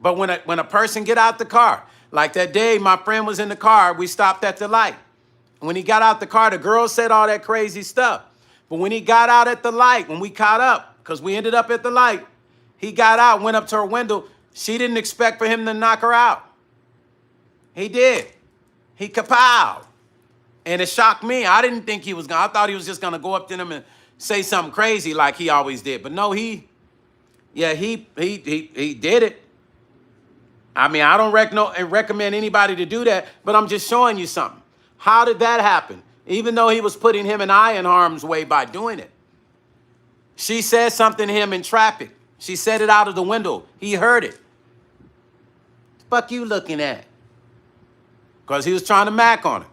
But when a person get out the car, Like that day, my friend was in the car. We stopped at the light. When he got out the car, the girl said all that crazy stuff. But when he got out at the light, when we caught up, because we ended up at the light, he got out, went up to her window. She didn't expect for him to knock her out. He did. He kapowed. And it shocked me. I didn't think he was going to. I thought he was just going to go up to them and say something crazy like he always did. But no, he did it. I mean, I don't recommend anybody to do that, but I'm just showing you something. How did that happen? Even though he was putting him and I in harm's way by doing it. She said something to him in traffic. She said it out of the window. He heard it. Fuck you looking at? Because he was trying to mac on her.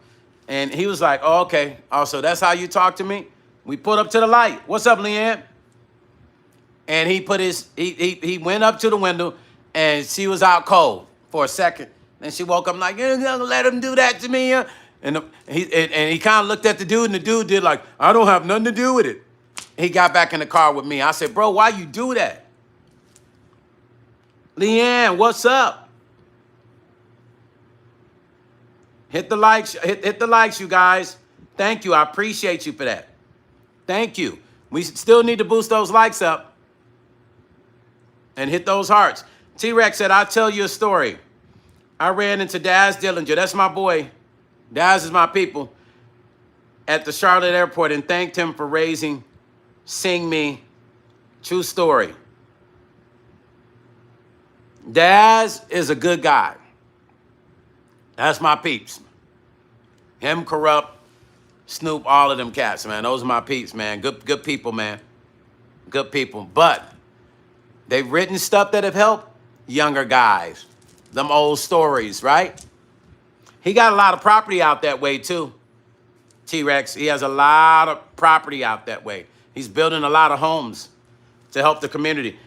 And he was like, oh, okay. Also, that's how you talk to me? We put up to the light. What's up, Leanne? And he put his, he went up to the window and she was out cold for a second. And she woke up like, you're gonna let him do that to me? And he kind of looked at the dude, and the dude did like, I don't have nothing to do with it. He got back in the car with me. I said, bro, why you do that? Leanne, what's up? Hit the likes, hit the likes, you guys. Thank you. I appreciate you for that. Thank you. We still need to boost those likes up and hit those hearts. T-Rex said, I'll tell you a story. I ran into Daz Dillinger. That's my boy. Daz is my people. At the Charlotte airport and thanked him for raising Sing Me. True story. Daz is a good guy. That's my peeps. Him, Corrupt, Snoop, all of them cats, man. Those are my peeps, man. Good people, man. Good people. But they've written stuff that have helped younger guys. Them old stories, right? He got a lot of property out that way, too. T-Rex, he has a lot of property out that way. He's building a lot of homes to help the community.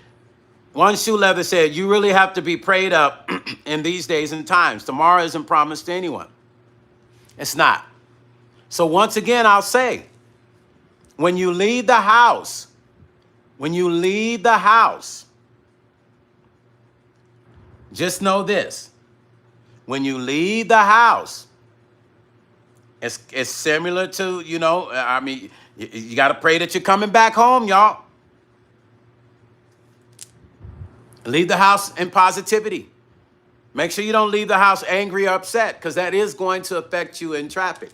One shoe leather said, you really have to be prayed up in these days and times. Tomorrow isn't promised to anyone. It's not. So once again, I'll say, when you leave the house, just know this. When you leave the house, it's similar to, you know, I mean, you got to pray that you're coming back home, y'all. Leave the house in positivity. Make sure you don't leave the house angry or upset, because that is going to affect you in traffic.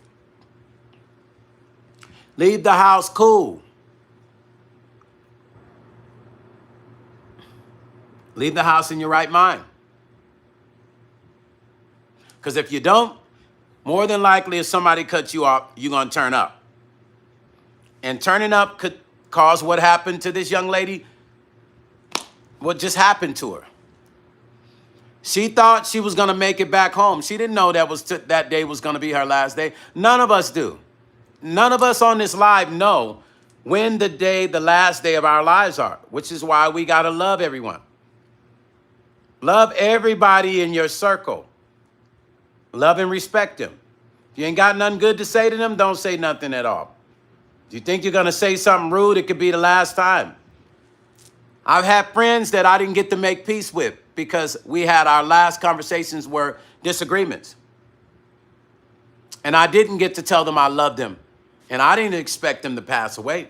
Leave the house cool. Leave the house in your right mind. Because if you don't, more than likely if somebody cuts you off, you're going to turn up. And turning up could cause what happened to this young lady, what just happened to her. She thought she was going to make it back home. She didn't know that day was going to be her last day. None of us do. None of us on this live know when the last day of our lives are, which is why we got to love everyone. Love everybody in your circle. Love and respect them. If you ain't got nothing good to say to them, don't say nothing at all. If you think you're going to say something rude, it could be the last time. I've had friends that I didn't get to make peace with because we had our last conversations were disagreements. And I didn't get to tell them I loved them. And I didn't expect them to pass away.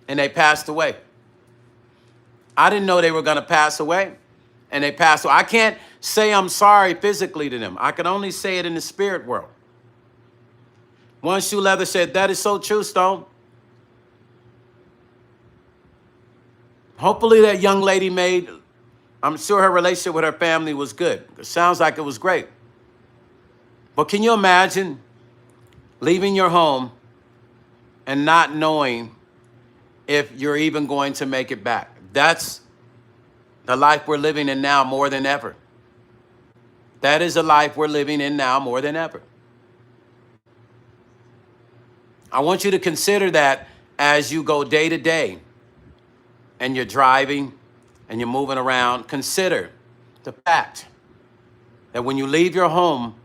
And they passed away. I didn't know they were going to pass away. And they passed away. I can't say I'm sorry physically to them. I can only say it in the spirit world. One shoe leather said, that is so true, Stone. Hopefully that young lady I'm sure her relationship with her family was good. It sounds like it was great. But can you imagine leaving your home and not knowing if you're even going to make it back? That's the life we're living in now more than ever. That is the life we're living in now more than ever. I want you to consider that as you go day to day and you're driving and you're moving around. Consider the fact that when you leave your home,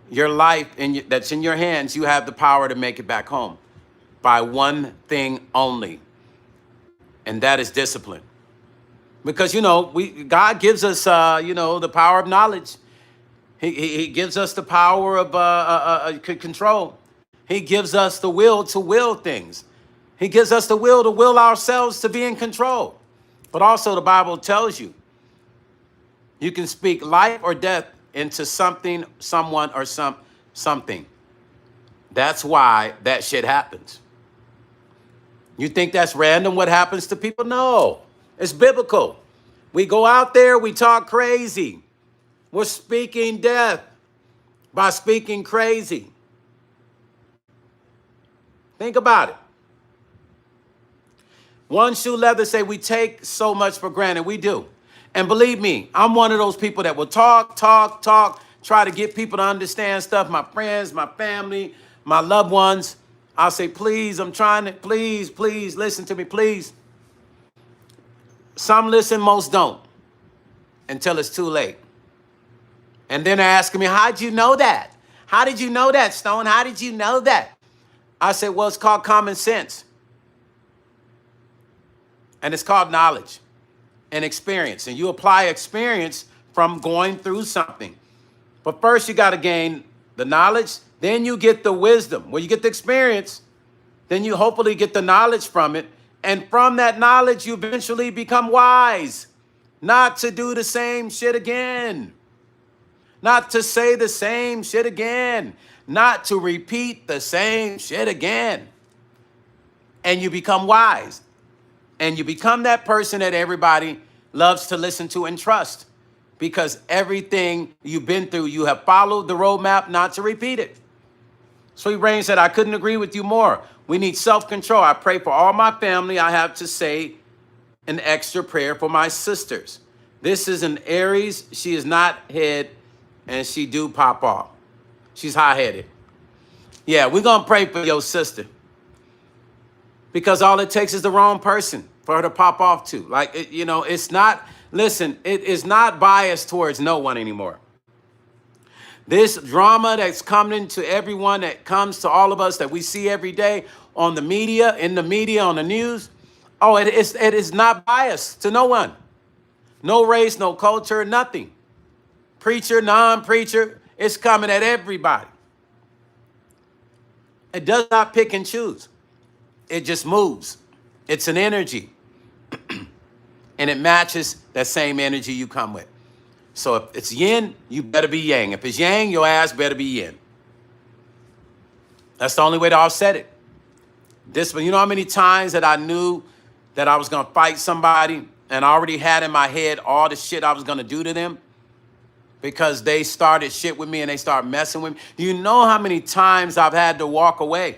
your life that's in your hands, you have the power to make it back home by one thing only, and that is discipline. Because, God gives us, the power of knowledge. He gives us the power of control. He gives us the will to will things. He gives us the will to will ourselves to be in control. But also the Bible tells you, you can speak life or death into something, someone, or something. That's why that shit happens. You think that's random what happens to people? No, it's biblical. We go out there, we talk crazy. We're speaking death by speaking crazy. Think about it. One shoe leather say we take so much for granted. We do. And believe me, I'm one of those people that will talk, try to get people to understand stuff. My friends, my family, my loved ones. I'll say, please, I'm trying to, please, listen to me, please. Some listen, most don't, until it's too late. And then they're asking me, how'd you know that? How did you know that, Stone? How did you know that? I said, well, it's called common sense. And it's called knowledge and experience. And you apply experience from going through something. But first you got to gain the knowledge, then you get the wisdom. Well, you get the experience, then you hopefully get the knowledge from it. And from that knowledge, you eventually become wise. Not to do the same shit again. Not to say the same shit again. Not to repeat the same shit again. And you become wise. And you become that person that everybody loves to listen to and trust. Because everything you've been through, you have followed the roadmap not to repeat it. Sweet Rain said, I couldn't agree with you more. We need self-control. I pray for all my family. I have to say an extra prayer for my sisters. This is an Aries. She is not head, and she do pop off. She's high-headed. Yeah, we're going to pray for your sister. Because all it takes is the wrong person for her to pop off to. Like, it's not, listen, it is not biased towards no one anymore. This drama that's coming to everyone, that comes to all of us, that we see every day on the media, in the media, on the news, it is not biased to no one. No race, no culture, nothing. Preacher, non-preacher, it's coming at everybody. It does not pick and choose. It just moves. It's an energy. And it matches that same energy you come with. So if it's yin, you better be yang. If it's yang, your ass better be yin. That's the only way to offset it. You know how many times that I knew that I was going to fight somebody and I already had in my head all the shit I was going to do to them because they started shit with me and they started messing with me? Do you know how many times I've had to walk away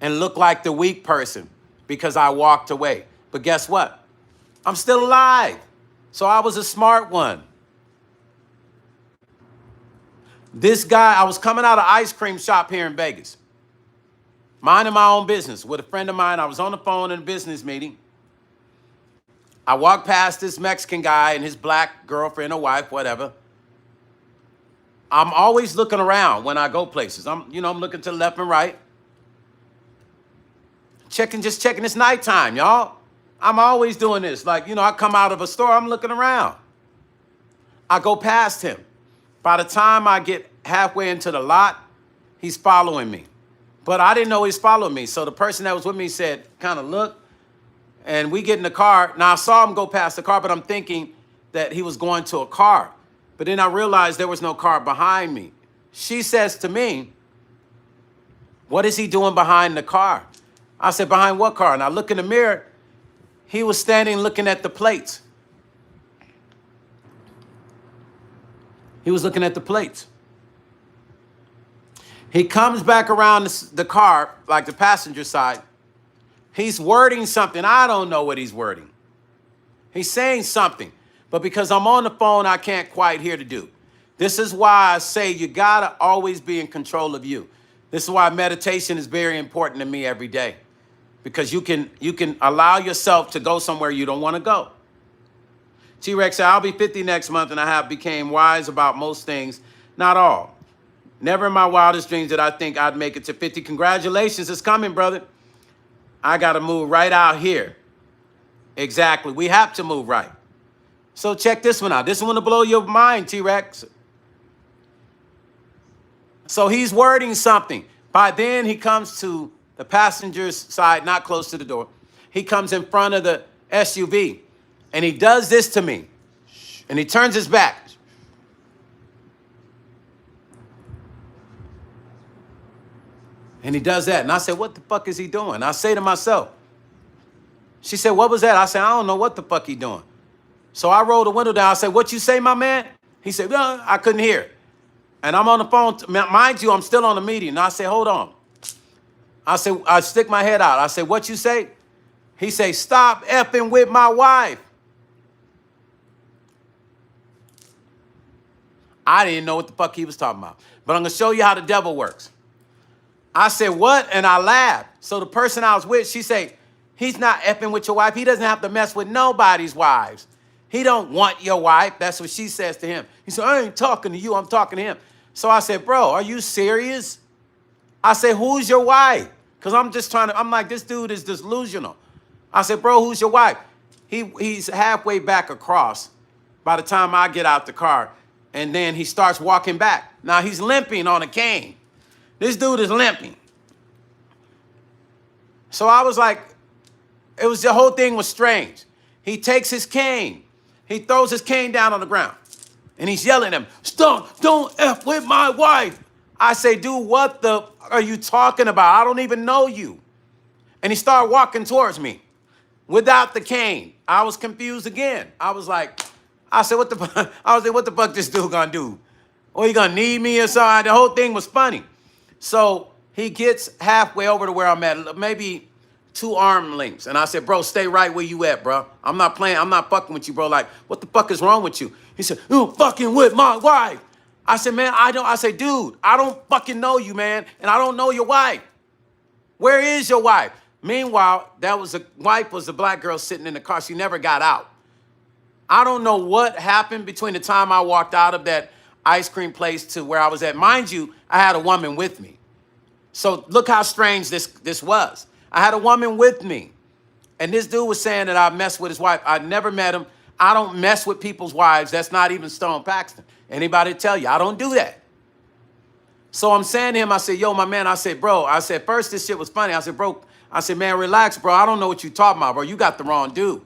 and look like the weak person because I walked away? But guess what? I'm still alive. So I was a smart one. This guy, I was coming out of ice cream shop here in Vegas, minding my own business with a friend of mine. I was on the phone in a business meeting. I walked past this Mexican guy and his black girlfriend or wife, whatever. I'm always looking around when I go places. I'm looking to the left and right. Just checking. It's nighttime, y'all. I'm always doing this. Like, I come out of a store, I'm looking around. I go past him. By the time I get halfway into the lot, he's following me. But I didn't know he's following me. So the person that was with me said, kind of look. And we get in the car. Now, I saw him go past the car, but I'm thinking that he was going to a car. But then I realized there was no car behind me. She says to me, what is he doing behind the car? I said, behind what car? And I look in the mirror. He was standing looking at the plates. He was looking at the plates. He comes back around the car, like the passenger side. He's wording something. I don't know what he's wording. He's saying something. But because I'm on the phone, I can't quite hear the dude. This is why I say you got to always be in control of you. This is why meditation is very important to me every day. Because you can allow yourself to go somewhere you don't want to go. T-Rex said, I'll be 50 next month and I have became wise about most things. Not all. Never in my wildest dreams did I think I'd make it to 50. Congratulations, it's coming, brother. I got to move right out here Exactly. We have to move right. So check this one out. This one will blow your mind, T-Rex. So he's wording something. By then, he comes to the passenger's side, not close to the door. He comes in front of the SUV, and he does this to me. And he turns his back. And he does that. And I said, what the fuck is he doing? I say to myself. She said, what was that? I said, I don't know what the fuck he doing. So I rolled the window down. I said, what you say, my man? He said, well, I couldn't hear. And I'm on the phone. Mind you, I'm still on the meeting. And I said, hold on. I said, I stick my head out. I said, what you say? He said, stop effing with my wife. I didn't know what the fuck he was talking about. But I'm going to show you how the devil works. I said, what? And I laughed. So the person I was with, she said, he's not effing with your wife. He doesn't have to mess with nobody's wives. He don't want your wife. That's what she says to him. He said, I ain't talking to you. I'm talking to him. So I said, bro, are you serious? I said, who's your wife? Because I'm just trying to, I'm like, this dude is delusional. I said, bro, who's your wife? He's halfway back across by the time I get out the car. And then he starts walking back. Now he's limping on a cane. This dude is limping. So I was like, the whole thing was strange. He takes his cane. He throws his cane down on the ground. And he's yelling at him, stop, don't F with my wife. I say, dude, what the are you talking about? I don't even know you. And he started walking towards me without the cane. I was confused again. I was like, what the fuck this dude gonna do? Or he gonna need me or something? The whole thing was funny. So he gets halfway over to where I'm at, maybe 2 arm lengths. And I said, bro, stay right where you at, bro. I'm not playing. I'm not fucking with you, bro. Like, what the fuck is wrong with you? He said, you fucking with my wife. I said, man, I said, dude, I don't fucking know you, man. And I don't know your wife. Where is your wife? Meanwhile, wife was a black girl sitting in the car. She never got out. I don't know what happened between the time I walked out of that ice cream place to where I was at. Mind you, I had a woman with me. So look how strange this was. I had a woman with me. And this dude was saying that I messed with his wife. I never met him. I don't mess with people's wives. That's not even Stone Paxton. Anybody tell you, I don't do that. So I'm saying to him, I said, yo, my man, I said, bro, I said, first this shit was funny. I said, bro, I said, man, relax, bro. I don't know what you're talking about, bro. You got the wrong dude.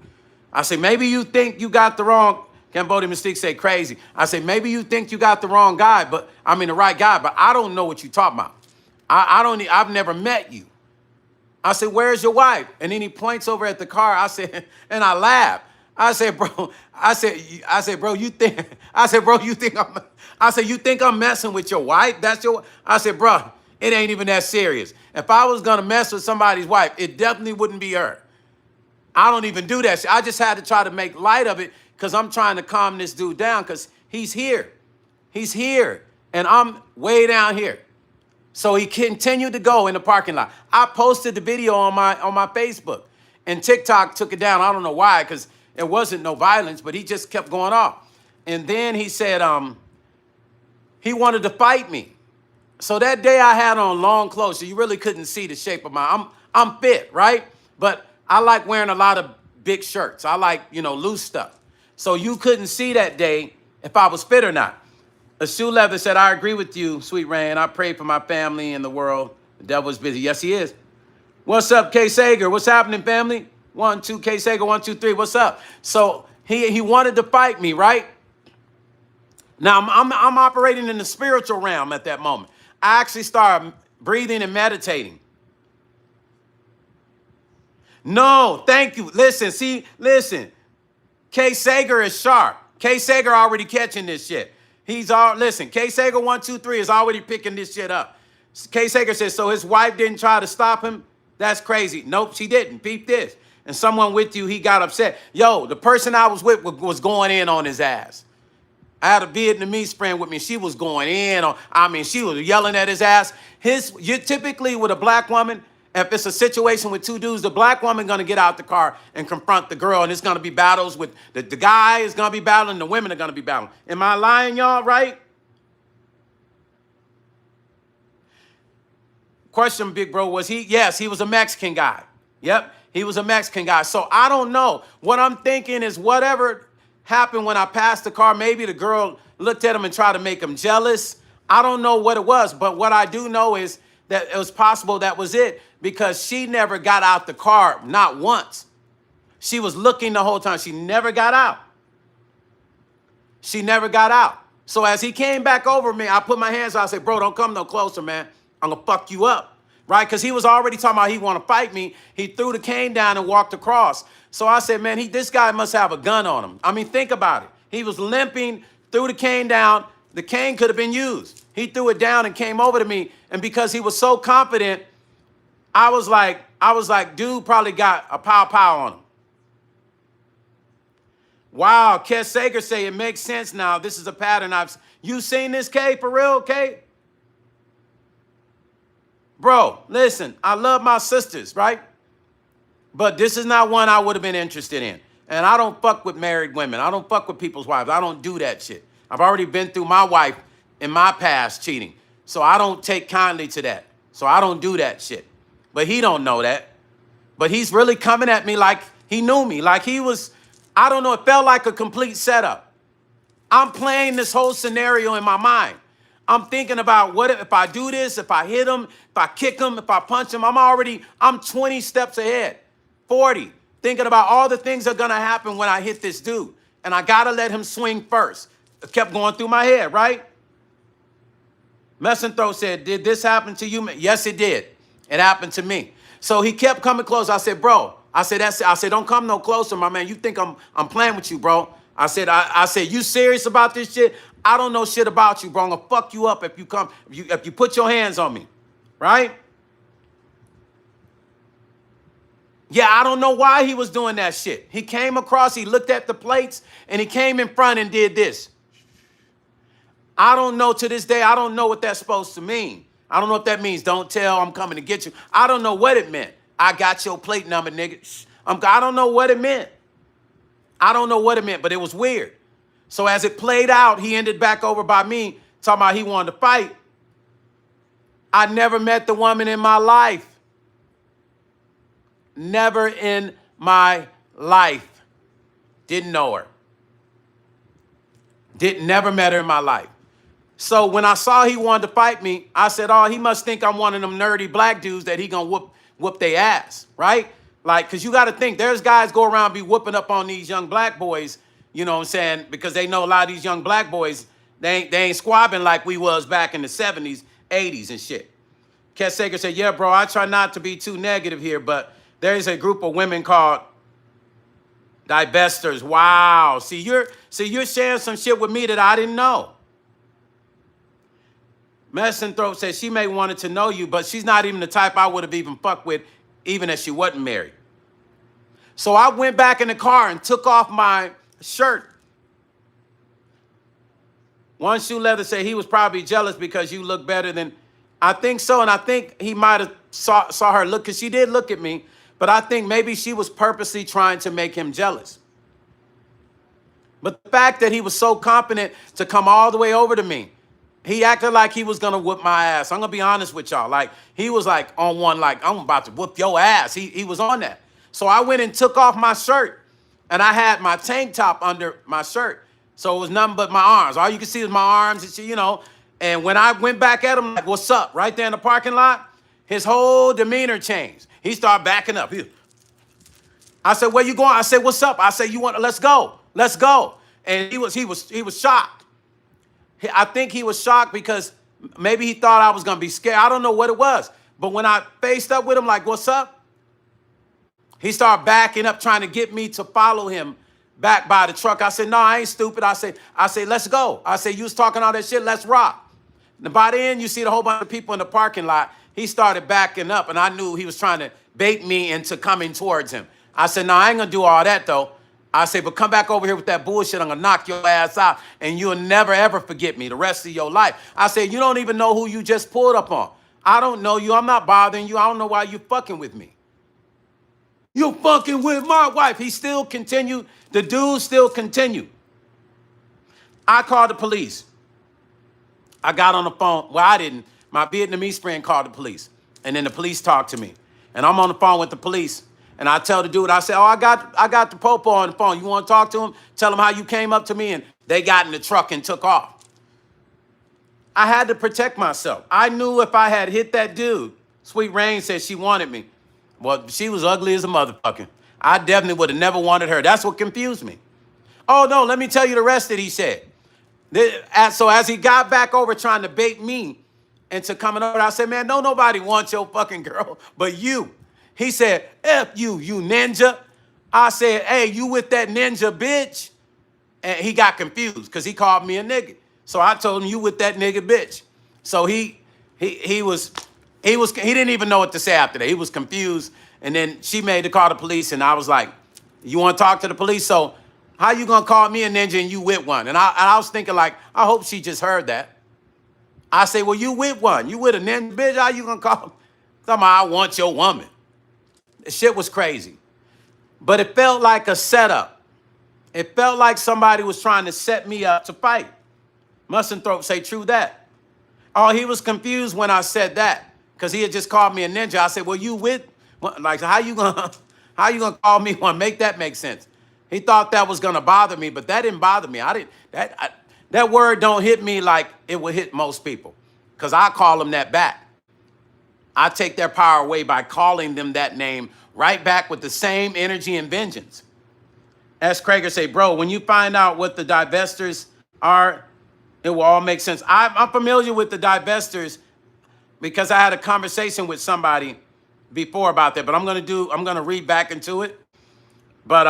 I said, maybe you think you got the wrong, Cambodia Mystique say crazy. I said, maybe you think you got the wrong guy, the right guy, but I don't know what you're talking about. I've never met you. I said, where's your wife? And then he points over at the car. I said, and I laughed. I said, bro, you think I'm messing with your wife? I said, bro, it ain't even that serious. If I was going to mess with somebody's wife, it definitely wouldn't be her. I don't even do that shit. I just had to try to make light of it because I'm trying to calm this dude down because he's here. He's here. And I'm way down here. So he continued to go in the parking lot. I posted the video on my Facebook. And TikTok took it down. I don't know why, because it wasn't no violence, but he just kept going off. And then he said he wanted to fight me. So that day I had on long clothes, so you really couldn't see the shape of I'm fit, right? But I like wearing a lot of big shirts. I like, loose stuff. So you couldn't see that day if I was fit or not. A shoe leather said, I agree with you, Sweet Rain. I pray for my family and the world. The devil is busy. Yes, he is. What's up, K. Sager? What's happening, family? 1, 2, K. Sager, 1, 2, 3. What's up? So he wanted to fight me, right? Now, I'm operating in the spiritual realm at that moment. I actually started breathing and meditating. No, thank you. Listen. K. Sager is sharp. K. Sager already catching this shit. K. Sager 1, 2, 3 is already picking this shit up. K. Sager says, so his wife didn't try to stop him? That's crazy. Nope, she didn't. Peep this. And someone with you, he got upset. Yo, the person I was with was going in on his ass. I had a Vietnamese friend with me. She was going in on, she was yelling at his ass. You typically with a black woman, if it's a situation with 2 dudes, the black woman gonna get out the car and confront the girl, and it's gonna be battles with the guy is gonna be battling, the women are gonna be battling. Am I lying, y'all, right? Question, big bro, was he? Yes, he was a Mexican guy. Yep. He was a Mexican guy. So I don't know. What I'm thinking is whatever happened when I passed the car, maybe the girl looked at him and tried to make him jealous. I don't know what it was, but what I do know is that it was possible that was it, because she never got out the car, not once. She was looking the whole time. She never got out. She never got out. So as he came back over me, I put my hands out. I said, bro, don't come no closer, man. I'm going to fuck you up, right? Because he was already talking about he want to fight me. He threw the cane down and walked across. So I said, man, this guy must have a gun on him. I mean, think about it. He was limping, threw the cane down. The cane could have been used. He threw it down and came over to me. And because he was so confident, I was like, dude probably got a pow on him. Wow, Kes Sager say it makes sense now. This is a pattern. You seen this, K, for real, K? Bro, listen, I love my sisters, right? But this is not one I would have been interested in. And I don't fuck with married women. I don't fuck with people's wives. I don't do that shit. I've already been through my wife in my past cheating. So I don't take kindly to that. So I don't do that shit. But he don't know that. But he's really coming at me like he knew me. Like he was, I don't know, it felt like a complete setup. I'm playing this whole scenario in my mind. I'm thinking about what if I do this, if I hit him, if I kick him, if I punch him. I'm 20 steps ahead, 40, thinking about all the things that are going to happen when I hit this dude. And I got to let him swing first. It kept going through my head, right? Messentho said, did this happen to you? Yes, it did. It happened to me. So he kept coming close. I said, bro, I said, don't come no closer, my man. You think I'm playing with you, bro. I said, you serious about this shit? I don't know shit about you, bro. I'm gonna fuck you up if you put your hands on me, right? Yeah, I don't know why he was doing that shit. He came across, he looked at the plates, and he came in front and did this. I don't know to this day, I don't know what that's supposed to mean. I don't know if that means don't tell, I'm coming to get you. I don't know what it meant. I got your plate number, nigga. I don't know what it meant. I don't know what it meant, but it was weird. So as it played out, he ended back over by me, talking about he wanted to fight. I never met the woman in my life. Never in my life. Didn't know her. Never met her in my life. So when I saw he wanted to fight me, I said, oh, he must think I'm one of them nerdy black dudes that he gonna whoop their ass, right? Like, because you got to think, there's guys go around be whooping up on these young black boys, you know what I'm saying? Because they know a lot of these young black boys, they ain't squabbing like we was back in the 70s, 80s and shit. Kes Sager said, yeah, bro, I try not to be too negative here, but there is a group of women called divestors. Wow. See, you're sharing some shit with me that I didn't know. Messenthrop says she may wanted to know you, but she's not even the type I would have even fucked with, even if she wasn't married. So I went back in the car and took off my shirt. One shoe leather said he was probably jealous because you look better than, I think so. And I think he might have saw her look, because she did look at me, but I think maybe she was purposely trying to make him jealous. But the fact that he was so confident to come all the way over to me, he acted like he was going to whoop my ass. I'm going to be honest with y'all. Like, he was like on one, like, I'm about to whoop your ass. He was on that. So I went and took off my shirt, and I had my tank top under my shirt. So it was nothing but my arms. All you could see was my arms and shit, you know. And when I went back at him, like, what's up? Right there in the parking lot, his whole demeanor changed. He started backing up. I said, where you going? I said, what's up? I said, let's go. Let's go. And he was shocked. I think he was shocked because maybe he thought I was going to be scared. I don't know what it was. But when I faced up with him, like, what's up? He started backing up, trying to get me to follow him back by the truck. I said, no, I ain't stupid. I said, let's go. I said, you was talking all that shit. Let's rock. And by the end, you see the whole bunch of people in the parking lot. He started backing up, and I knew he was trying to bait me into coming towards him. I said, no, I ain't going to do all that, though. I say, but come back over here with that bullshit. I'm going to knock your ass out, and you'll never, ever forget me the rest of your life. I said, you don't even know who you just pulled up on. I don't know you. I'm not bothering you. I don't know why you fucking with me. You fucking with my wife. He still continued. The dude still continued. I called the police. I got on the phone. Well, I didn't. My Vietnamese friend called the police, and then the police talked to me. And I'm on the phone with the police, And I tell the dude, I say, oh, I got the popo on the phone. You want to talk to him? Tell him how you came up to me. And they got in the truck and took off. I had to protect myself. I knew if I had hit that dude, Sweet Rain said she wanted me. Well, she was ugly as a motherfucker. I definitely would have never wanted her. That's what confused me. Oh, no, let me tell you the rest that he said. So as he got back over trying to bait me into coming over, I said, man, no, nobody wants your fucking girl but you. He said, F you, you ninja. I said, hey, you with that ninja bitch? And he got confused because he called me a nigga. So I told him, you with that nigga bitch. So he didn't even know what to say after that. He was confused. And then she made the call to police, and I was like, you want to talk to the police? So how you gonna call me a ninja and you with one? And I was thinking like, I hope she just heard that. I say, well, you with one. You with a ninja bitch? How you gonna call me? Talking about I want your woman. The shit was crazy. But it felt like a setup. It felt like somebody was trying to set me up to fight. Mussenthrope say true that. Oh, he was confused when I said that because he had just called me a ninja. I said, well, you with, like, how you gonna call me one? Make that make sense. He thought that was gonna bother me, but that didn't bother me. That word don't hit me like it would hit most people because I call them that back. I take their power away by calling them that name right back with the same energy and vengeance. S. Krager say, bro, when you find out what the divestors are, it will all make sense. I'm familiar with the divestors because I had a conversation with somebody before about that, but I'm gonna read back into it. But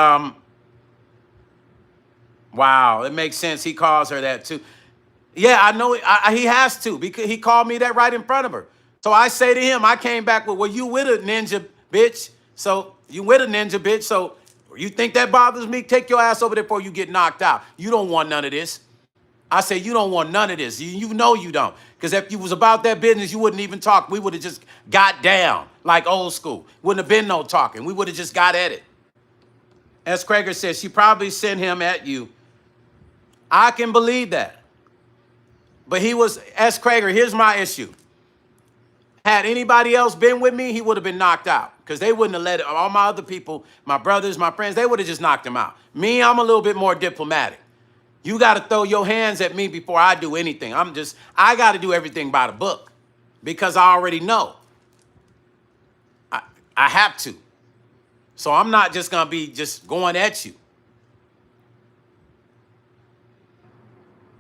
wow, it makes sense. He calls her that too. Yeah, I know he has to because he called me that right in front of her. So I say to him, I came back with, well, you with a ninja bitch. So you with a ninja bitch. So you think that bothers me? Take your ass over there before you get knocked out. You don't want none of this. I say, you don't want none of this. You know you don't. Because if you was about that business, you wouldn't even talk. We would have just got down like old school. Wouldn't have been no talking. We would have just got at it. As Krager says, she probably sent him at you. I can believe that. But he was, S. Krager, here's my issue. Had anybody else been with me, he would have been knocked out because they wouldn't have let it. All my other people, my brothers, my friends, they would have just knocked him out. Me, I'm a little bit more diplomatic. You got to throw your hands at me before I do anything. I got to do everything by the book because I already know. I have to. So I'm not just going to be just going at you.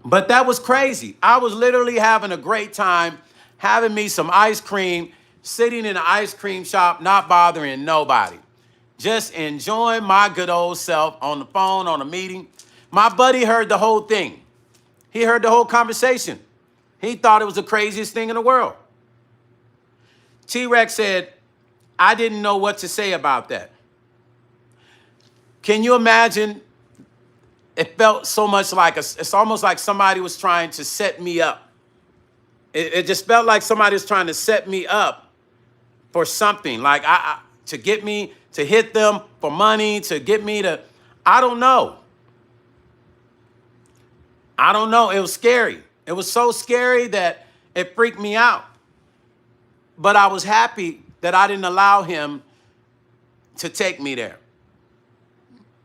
But that was crazy. I was literally having a great time, having me some ice cream, sitting in an ice cream shop, not bothering nobody. Just enjoying my good old self on the phone, on a meeting. My buddy heard the whole thing. He heard the whole conversation. He thought it was the craziest thing in the world. T-Rex said, I didn't know what to say about that. Can you imagine? It felt so much like, it's almost like somebody was trying to set me up. It just felt like somebody was trying to set me up for something. Like to get me to hit them for money, to get me to, I don't know. I don't know. It was scary. It was so scary that it freaked me out. But I was happy that I didn't allow him to take me there.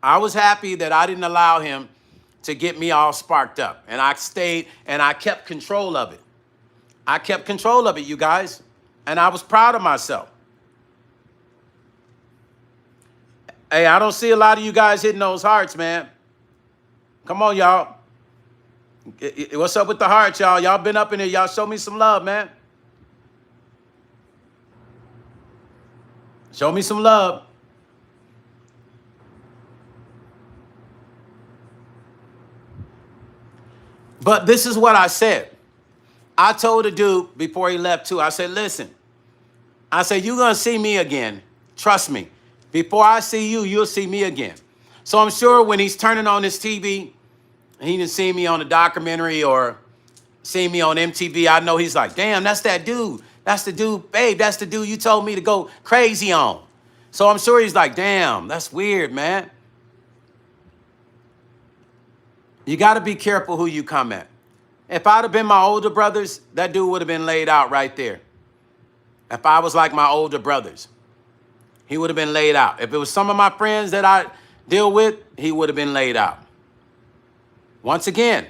I was happy that I didn't allow him to get me all sparked up. And I stayed and I kept control of it. I kept control of it, you guys. And I was proud of myself. Hey, I don't see a lot of you guys hitting those hearts, man. Come on, y'all. What's up with the hearts, y'all? Y'all been up in here. Y'all show me some love, man. Show me some love. But this is what I said. I told the dude before he left too, I said, listen, I said, you're going to see me again. Trust me. Before I see you, you'll see me again. So I'm sure when he's turning on his TV, he didn't see me on a documentary or see me on MTV. I know he's like, damn, that's that dude. That's the dude, babe, that's the dude you told me to go crazy on. So I'm sure he's like, damn, that's weird, man. You got to be careful who you come at. If I'd have been my older brothers, that dude would have been laid out right there. If I was like my older brothers. He would have been laid out. If it was some of my friends that I deal with, he would have been laid out. Once again,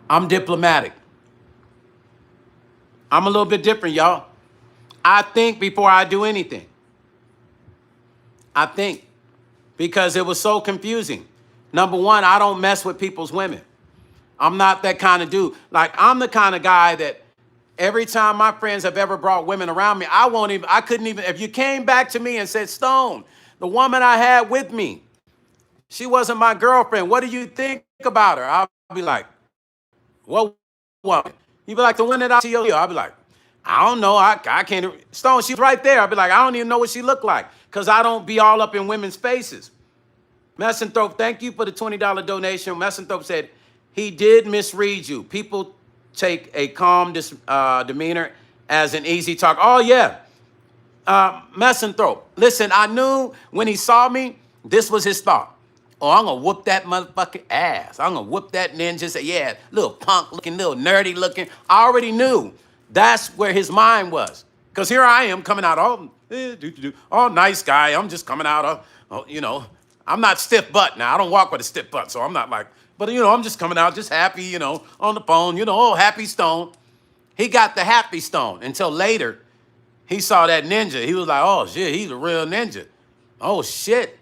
I'm diplomatic. I'm a little bit different, y'all. I think before I do anything. I think because it was so confusing. Number one, I don't mess with people's women. I'm not that kind of dude. Like, I'm the kind of guy that every time my friends have ever brought women around me, I couldn't even, if you came back to me and said, Stone, the woman I had with me, she wasn't my girlfriend. What do you think about her? I'll be like, what woman? You'd be like, the one that I see you. I'll be like, I don't know. I can't. Stone, she's right there. I'll be like, I don't even know what she looked like because I don't be all up in women's faces. Messenthrope, thank you for the $20 donation. Messenthrope said, he did misread you. People take a calm demeanor as an easy talk. Oh, yeah. Messenthrope, listen, I knew when he saw me, this was his thought. Oh, I'm going to whoop that motherfucking ass. I'm going to whoop that ninja. Say, yeah, little punk looking, little nerdy looking. I already knew that's where his mind was. Because here I am coming out all nice guy. I'm just coming out, I'm not stiff butt now. I don't walk with a stiff butt, so I'm not like, but, I'm just coming out just happy, on the phone, happy Stone. He got the happy Stone until later he saw that ninja. He was like, oh, shit, he's a real ninja. Oh, shit.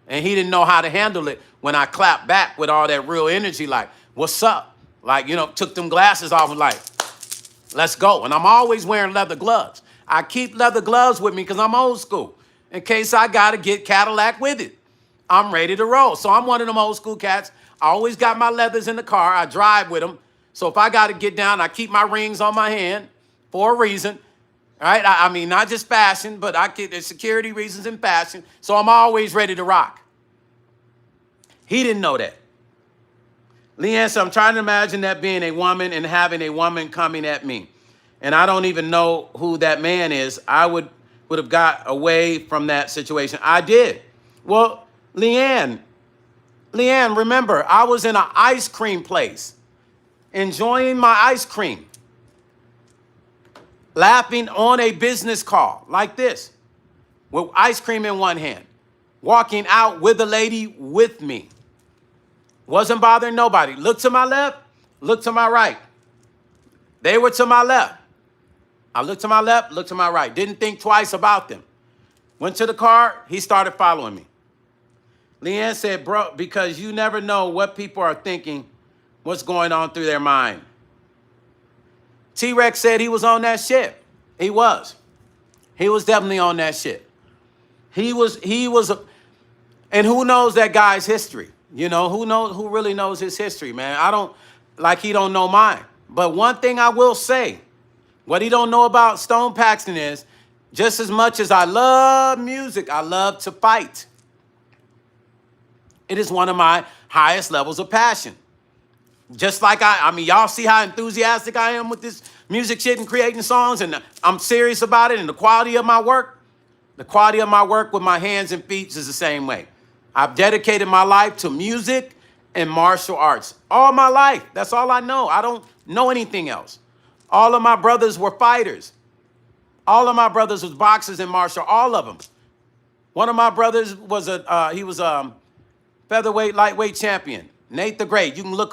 And he didn't know how to handle it when I clapped back with all that real energy, like, what's up? Like, took them glasses off and like, let's go. And I'm always wearing leather gloves. I keep leather gloves with me because I'm old school in case I got to get Cadillac with it. I'm ready to roll. So I'm one of them old school cats. I always got my leathers in the car. I drive with them. So if I got to get down, I keep my rings on my hand for a reason. All right? I mean, not just fashion, but there's security reasons and fashion. So I'm always ready to rock. He didn't know that. Leanne said, I'm trying to imagine that being a woman and having a woman coming at me. And I don't even know who that man is. I would have got away from that situation. I did. Well, Leanne, remember, I was in an ice cream place, enjoying my ice cream, laughing on a business call like this, with ice cream in one hand, walking out with a lady with me. Wasn't bothering nobody. Look to my left, look to my right. They were to my left. I looked to my left, looked to my right. Didn't think twice about them. Went to the car, he started following me. Leanne said, bro, because you never know what people are thinking, what's going on through their mind. T-Rex said he was on that shit. He was. He was definitely on that shit. He was, and who knows that guy's history? Who really knows his history, man? He don't know mine. But one thing I will say, what he don't know about Stone Paxton is, just as much as I love music, I love to fight. It is one of my highest levels of passion. Just like y'all see how enthusiastic I am with this music shit and creating songs, and I'm serious about it, and the quality of my work with my hands and feet is the same way. I've dedicated my life to music and martial arts. All my life. That's all I know. I don't know anything else. All of my brothers were fighters. All of my brothers was boxers and martial, all of them. One of my brothers was a featherweight, lightweight champion. Nate the Great. You can go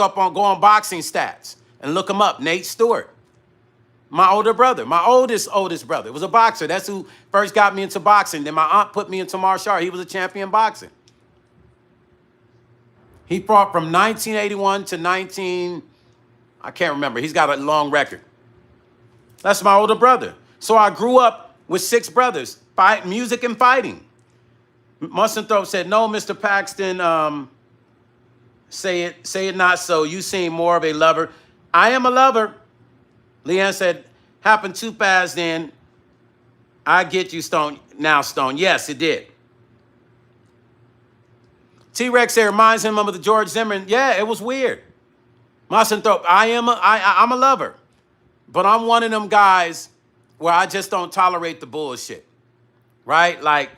on boxing stats and look him up. Nate Stewart. My older brother, my oldest brother, was a boxer. That's who first got me into boxing. Then my aunt put me into martial art. He was a champion boxer. He fought from 1981 to I can't remember. He's got a long record. That's my older brother. So I grew up with 6 brothers, music and fighting. Mussenthrope said, no, Mr. Paxton, say it not so. You seem more of a lover. I am a lover. Leanne said, happened too fast then. I get you, Stone. Now, Stone. Yes, it did. T-Rex said, reminds him of the George Zimmerman. Yeah, it was weird. Mussenthrope, I'm a lover. But I'm one of them guys where I just don't tolerate the bullshit. Right? Like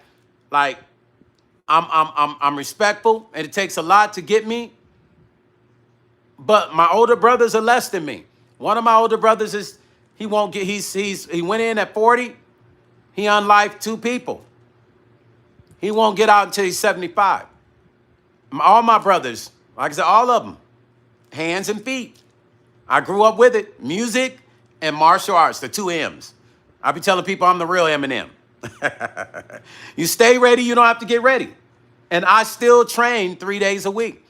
I'm respectful, and it takes a lot to get me. But my older brothers are less than me. One of my older brothers he went in at 40. He unlifed 2 people. He won't get out until he's 75. All my brothers, like I said, all of them, hands and feet. I grew up with it. Music and martial arts, the 2 M's. I be telling people I'm the real Eminem. You stay ready, you don't have to get ready. And I still train 3 days a week.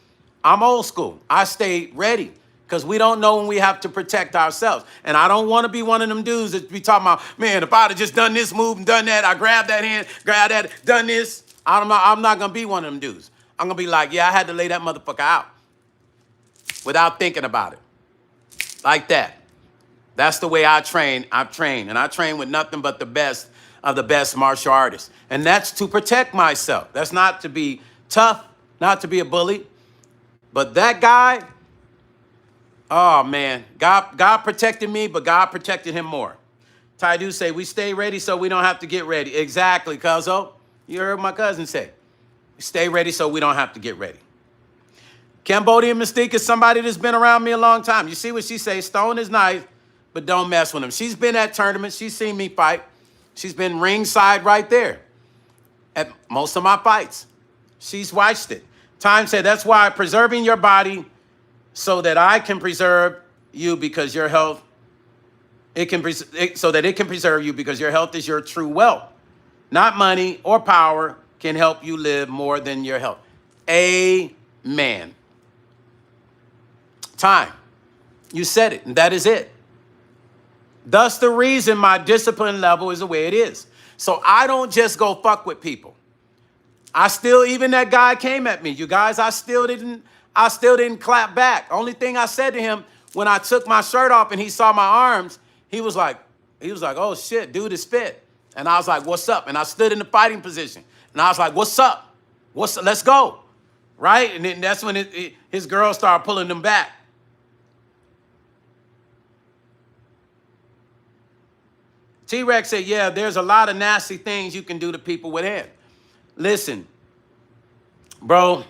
I'm old school. I stay ready because we don't know when we have to protect ourselves. And I don't want to be one of them dudes that be talking about, man, if I'd have just done this move and done that, I grabbed that hand, grabbed that, done this. I'm not going to be one of them dudes. I'm going to be like, yeah, I had to lay that motherfucker out without thinking about it. Like that. That's the way I train. I've trained. And I train with nothing but the best of the best martial artists. And that's to protect myself. That's not to be tough, not to be a bully. But that guy, oh man, God protected me, but God protected him more. Ty say, we stay ready so we don't have to get ready. Exactly, cuzzo. You heard my cousin say. Stay ready so we don't have to get ready. Cambodian Mystique is somebody that's been around me a long time. You see what she say? Stone is nice, but don't mess with him. She's been at tournaments. She's seen me fight. She's been ringside right there at most of my fights. She's watched it. Time said, that's why preserving your body so that I can preserve you because your health, so that it can preserve you because your health is your true wealth. Not money or power can help you live more than your health. Amen. Time. You said it, and that is it. Thus the reason my discipline level is the way it is. So I don't just go fuck with people. I still, even that guy came at me. You guys, I still didn't clap back. Only thing I said to him when I took my shirt off and he saw my arms, he was like, oh shit, dude is fit. And I was like, what's up? And I stood in the fighting position. And I was like, what's up? Let's go. Right? And then that's when his girl started pulling him back. T-Rex said, yeah, there's a lot of nasty things you can do to people with hands. Listen, bro,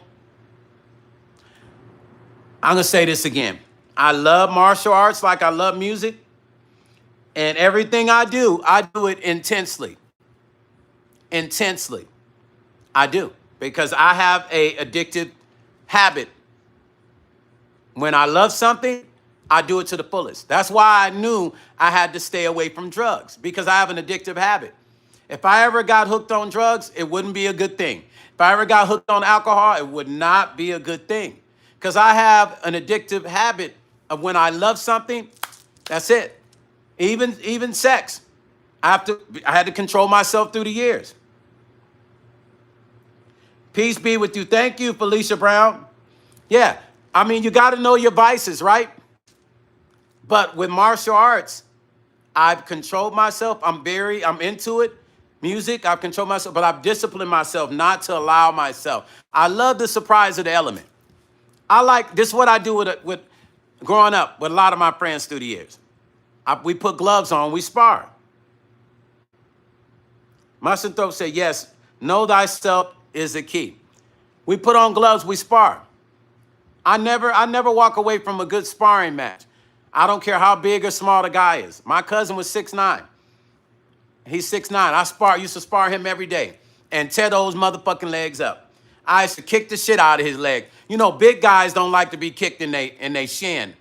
I'm going to say this again. I love martial arts like I love music. And everything I do it intensely. Intensely. I do. Because I have a addictive habit. When I love something, I do it to the fullest. That's why I knew I had to stay away from drugs, because I have an addictive habit. If I ever got hooked on drugs, it wouldn't be a good thing. If I ever got hooked on alcohol, it would not be a good thing. Because I have an addictive habit of when I love something, that's it. Even sex. I had to control myself through the years. Peace be with you. Thank you, Felicia Brown. Yeah, I mean, you got to know your vices, right? But with martial arts, I've controlled myself. I'm into it. Music, I've controlled myself, but I've disciplined myself not to allow myself. I love the surprise of the element. This is what I do with growing up with a lot of my friends through the years. We put gloves on, we spar. Mustanthrope said, yes, know thyself is the key. We put on gloves, we spar. I never walk away from a good sparring match. I don't care how big or small the guy is. My cousin was 6'9". He's 6'9". I used to spar him every day and tear those motherfucking legs up. I used to kick the shit out of his leg. You know, big guys don't like to be kicked in their shin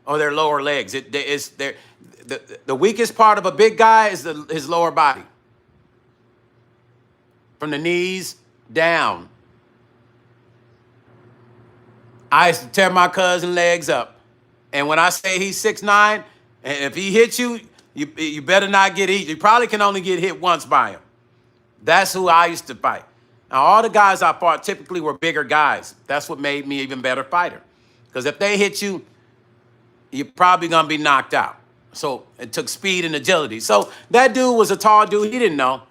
or their lower legs. The weakest part of a big guy is his lower body. From the knees down. I used to tear my cousin's legs up. And when I say he's 6'9", and if he hits you, you better not get hit. You probably can only get hit once by him. That's who I used to fight. Now, all the guys I fought typically were bigger guys. That's what made me even better fighter. Because if they hit you, you're probably going to be knocked out. So it took speed and agility. So that dude was a tall dude. He didn't know.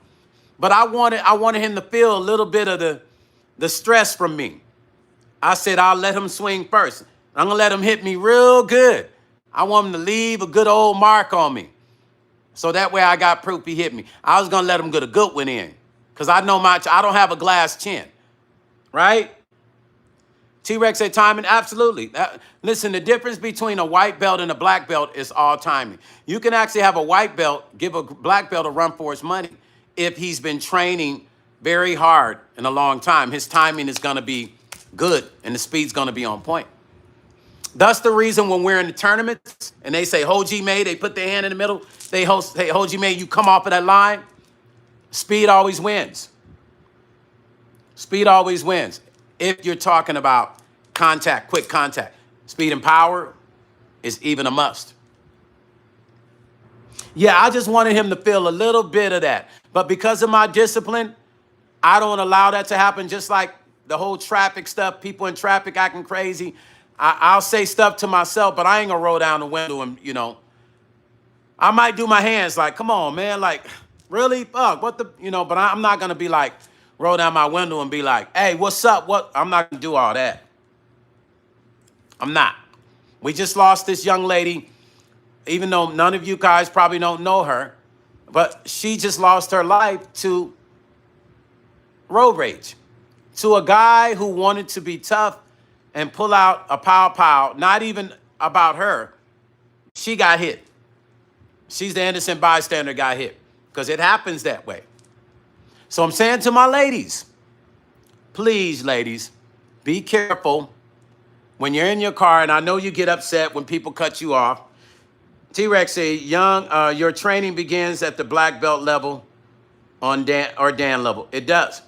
But I wanted him to feel a little bit of the stress from me. I said, I'll let him swing first. I'm going to let him hit me real good. I want him to leave a good old mark on me. So that way I got proof he hit me. I was going to let him get a good one in. Because I know I don't have a glass chin. Right? T-Rex said timing. Absolutely. Listen, the difference between a white belt and a black belt is all timing. You can actually have a white belt give a black belt a run for its money if he's been training very hard in a long time, his timing is going to be good and the speed's going to be on point. That's the reason when we're in the tournaments and they say, hold G May, they put their hand in the middle, they hey, hold G May, you come off of that line, speed always wins. Speed always wins. If you're talking about contact, quick contact, speed and power is even a must. Yeah, I just wanted him to feel a little bit of that. But because of my discipline, I don't allow that to happen. Just like the whole traffic stuff, people in traffic acting crazy. I'll say stuff to myself, but I ain't gonna roll down the window and, you know, I might do my hands like, come on, man, like, really? Fuck, what the, you know, but I'm not gonna be like, roll down my window and be like, hey, what's up? What? I'm not gonna do all that. I'm not. We just lost this young lady, even though none of you guys probably don't know her, but she just lost her life to road rage, to a guy who wanted to be tough and pull out a pow, not even about her. She got hit. She's the innocent bystander got hit because it happens that way. So I'm saying to my ladies, please, ladies, be careful when you're in your car. And I know you get upset when people cut you off. T-Rex say, your training begins at the black belt level on Dan level. It does.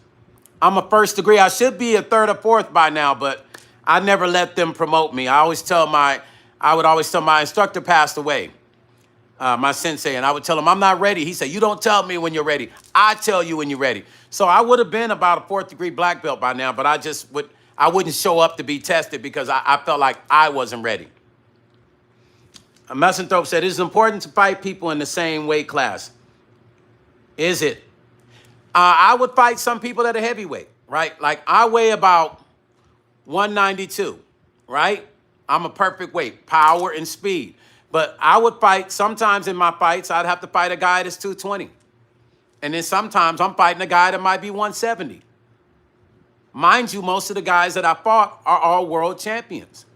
I'm a first degree. I should be a third or fourth by now, but I never let them promote me. I would always tell my instructor passed away, my sensei, and I would tell him, I'm not ready. He said, you don't tell me when you're ready. I tell you when you're ready. So I would have been about a fourth degree black belt by now, but I wouldn't show up to be tested because I felt like I wasn't ready. Messenthrope said, it is important to fight people in the same weight class. Is it? I would fight some people that are heavyweight, right? Like I weigh about 192, right? I'm a perfect weight, power and speed. But I would fight, sometimes in my fights, I'd have to fight a guy that's 220. And then sometimes I'm fighting a guy that might be 170. Mind you, most of the guys that I fought are all world champions.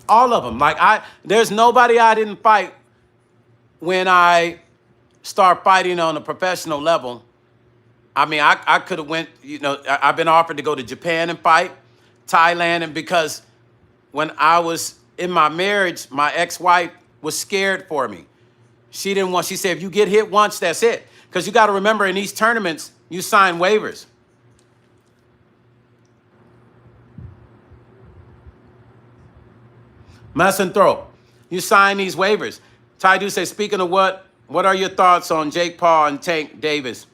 All of them. Like there's nobody I didn't fight when I start fighting on a professional level. I mean, I could have went, you know, I've been offered to go to Japan and fight, Thailand, and because when I was in my marriage, my ex-wife was scared for me. She said, if you get hit once, that's it. Because you got to remember, in these tournaments, you sign waivers. Messenthrope, you sign these waivers. Ty says, speaking of what are your thoughts on Jake Paul and Tank Davis?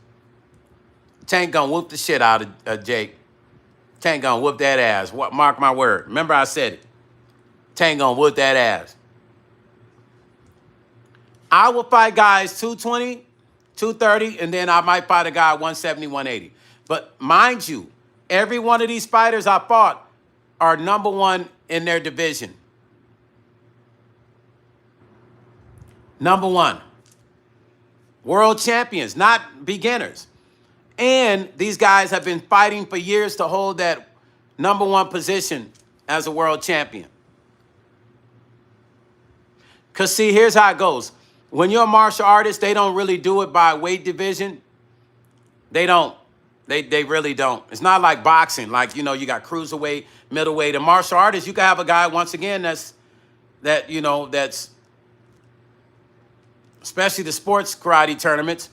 Tank gonna whoop the shit out of Jake. Tank gonna whoop that ass. Mark my word. Remember I said it. Tank gonna whoop that ass. I will fight guys 220, 230, and then I might fight a guy 170, 180. But mind you, every one of these fighters I fought are #1 in their division. #1. World champions, not beginners. And these guys have been fighting for years to hold that #1 position as a world champion. Because see, here's how it goes. When you're a martial artist, they don't really do it by weight division. They don't. They really don't. It's not like boxing. Like, you know, you got cruiserweight, middleweight. And martial artists, you can have a guy, once again, that's especially the sports karate tournaments.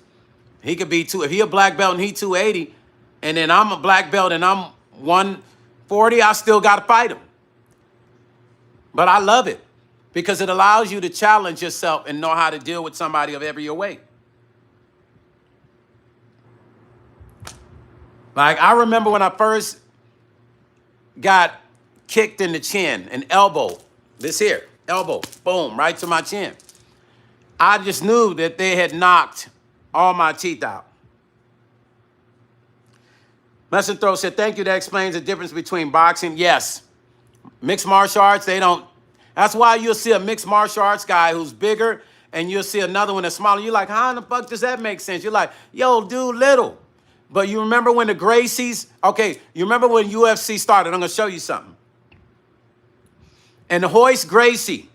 He could be if he a black belt and he 280, and then I'm a black belt and I'm 140, I still got to fight him. But I love it because it allows you to challenge yourself and know how to deal with somebody of every your weight. Like, I remember when I first got kicked in the chin, an elbow, this here, elbow, boom, right to my chin. I just knew that they had knocked all my teeth out. Messenthrope said, thank you. That explains the difference between boxing. Yes. Mixed martial arts, they don't. That's why you'll see a mixed martial arts guy who's bigger and you'll see another one that's smaller. You're like, how in the fuck does that make sense? You're like, yo, dude, little. But you remember when the Gracies, okay, you remember when UFC started. I'm going to show you something. And Hoist Gracie.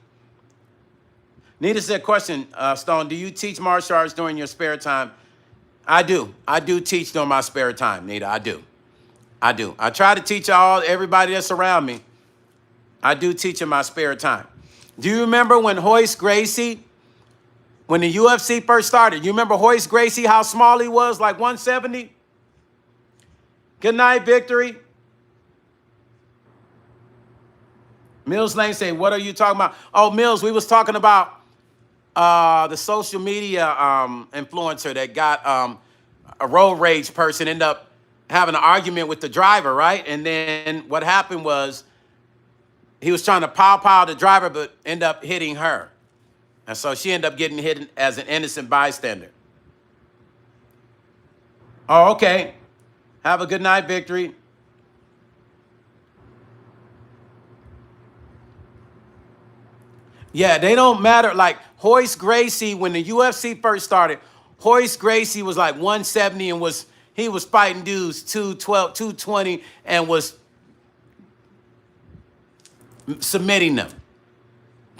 Nita said, question, Stone, do you teach martial arts during your spare time? I do. I do teach during my spare time, Nita. I do. I do. I try to teach everybody that's around me. I do teach in my spare time. Do you remember when Hoist Gracie, when the UFC first started, you remember Hoist Gracie, how small he was, like 170? Good night, Victory. Mills Lane say, what are you talking about? Oh, Mills, we was talking about the social media influencer that got a road rage person ended up having an argument with the driver, right? And then what happened was he was trying to pow the driver, but ended up hitting her. And so she ended up getting hit as an innocent bystander. Oh, okay. Have a good night, Victory. Yeah, they don't matter. Like Hoist Gracie, when the UFC first started, Hoist Gracie was like 170 and he was fighting dudes 212, 220 and was submitting them.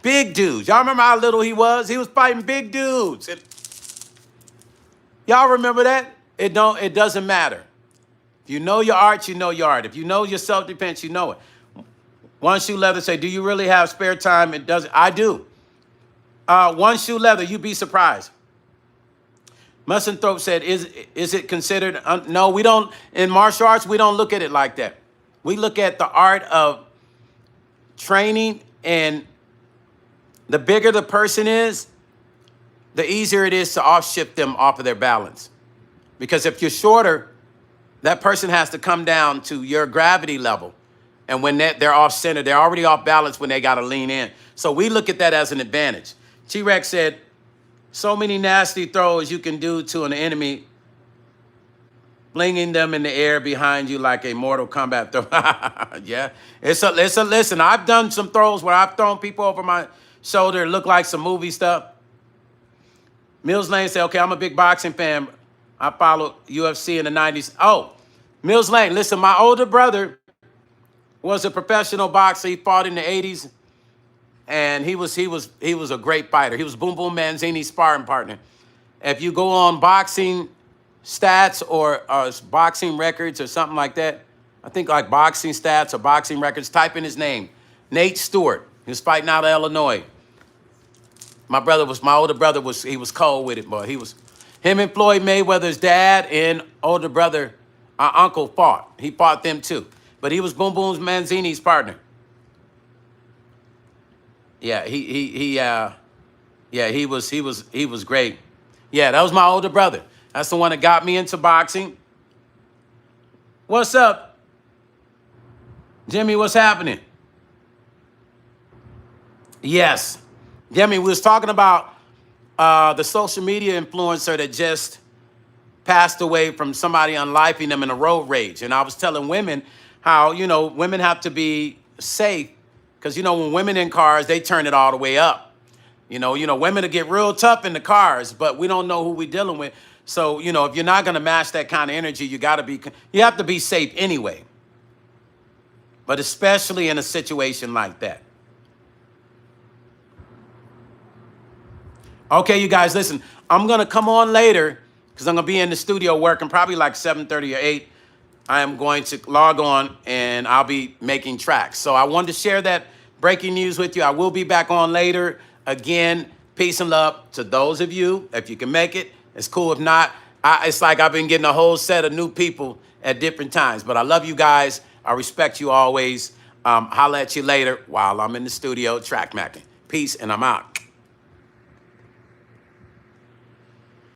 Big dudes. Y'all remember how little he was? He was fighting big dudes. Y'all remember that? It doesn't matter. If you know your art, you know your art. If you know your self-defense, you know it. One Shoe Leather say, do you really have spare time? It doesn't. I do. One Shoe Leather, you'd be surprised. Mussenthrope said, is it considered? No, we don't. In martial arts, we don't look at it like that. We look at the art of training, and the bigger the person is, the easier it is to off-shift them off of their balance. Because if you're shorter, that person has to come down to your gravity level. And when they're off center, they're already off balance when they got to lean in. So we look at that as an advantage. T-Rex said, so many nasty throws you can do to an enemy, flinging them in the air behind you like a Mortal Kombat throw. Yeah, listen, I've done some throws where I've thrown people over my shoulder. It looked like some movie stuff. Mills Lane said, okay, I'm a big boxing fan. I followed UFC in the 90s. Oh, Mills Lane, listen, my older brother was a professional boxer. He fought in the 80s, and he was a great fighter. He was Boom Boom Manzini's sparring partner. If you go on boxing stats or boxing records or something like that, I think like boxing stats or boxing records, type in his name, Nate Stewart. He was fighting out of Illinois. My older brother was cold with it, boy. Him and Floyd Mayweather's dad and older brother, our uncle fought. He fought them too. But he was Boom Boom Manzini's partner. Yeah, he was great. Yeah, that was my older brother. That's the one that got me into boxing. What's up, Jimmy? What's happening? Yes, Jimmy. We was talking about the social media influencer that just passed away from somebody unlifing them in a road rage, and I was telling women how, women have to be safe because, when women in cars, they turn it all the way up. Women will get real tough in the cars, but we don't know who we're dealing with. So, if you're not going to match that kind of energy, you have to be safe anyway. But especially in a situation like that. Okay, you guys, listen, I'm going to come on later because I'm going to be in the studio working probably like 7:30 or 8. I am going to log on and I'll be making tracks. So I wanted to share that breaking news with you. I will be back on later. Again, peace and love to those of you. If you can make it, it's cool. If not, it's like I've been getting a whole set of new people at different times. But I love you guys. I respect you always. Holla at you later while I'm in the studio track macking. Peace, and I'm out.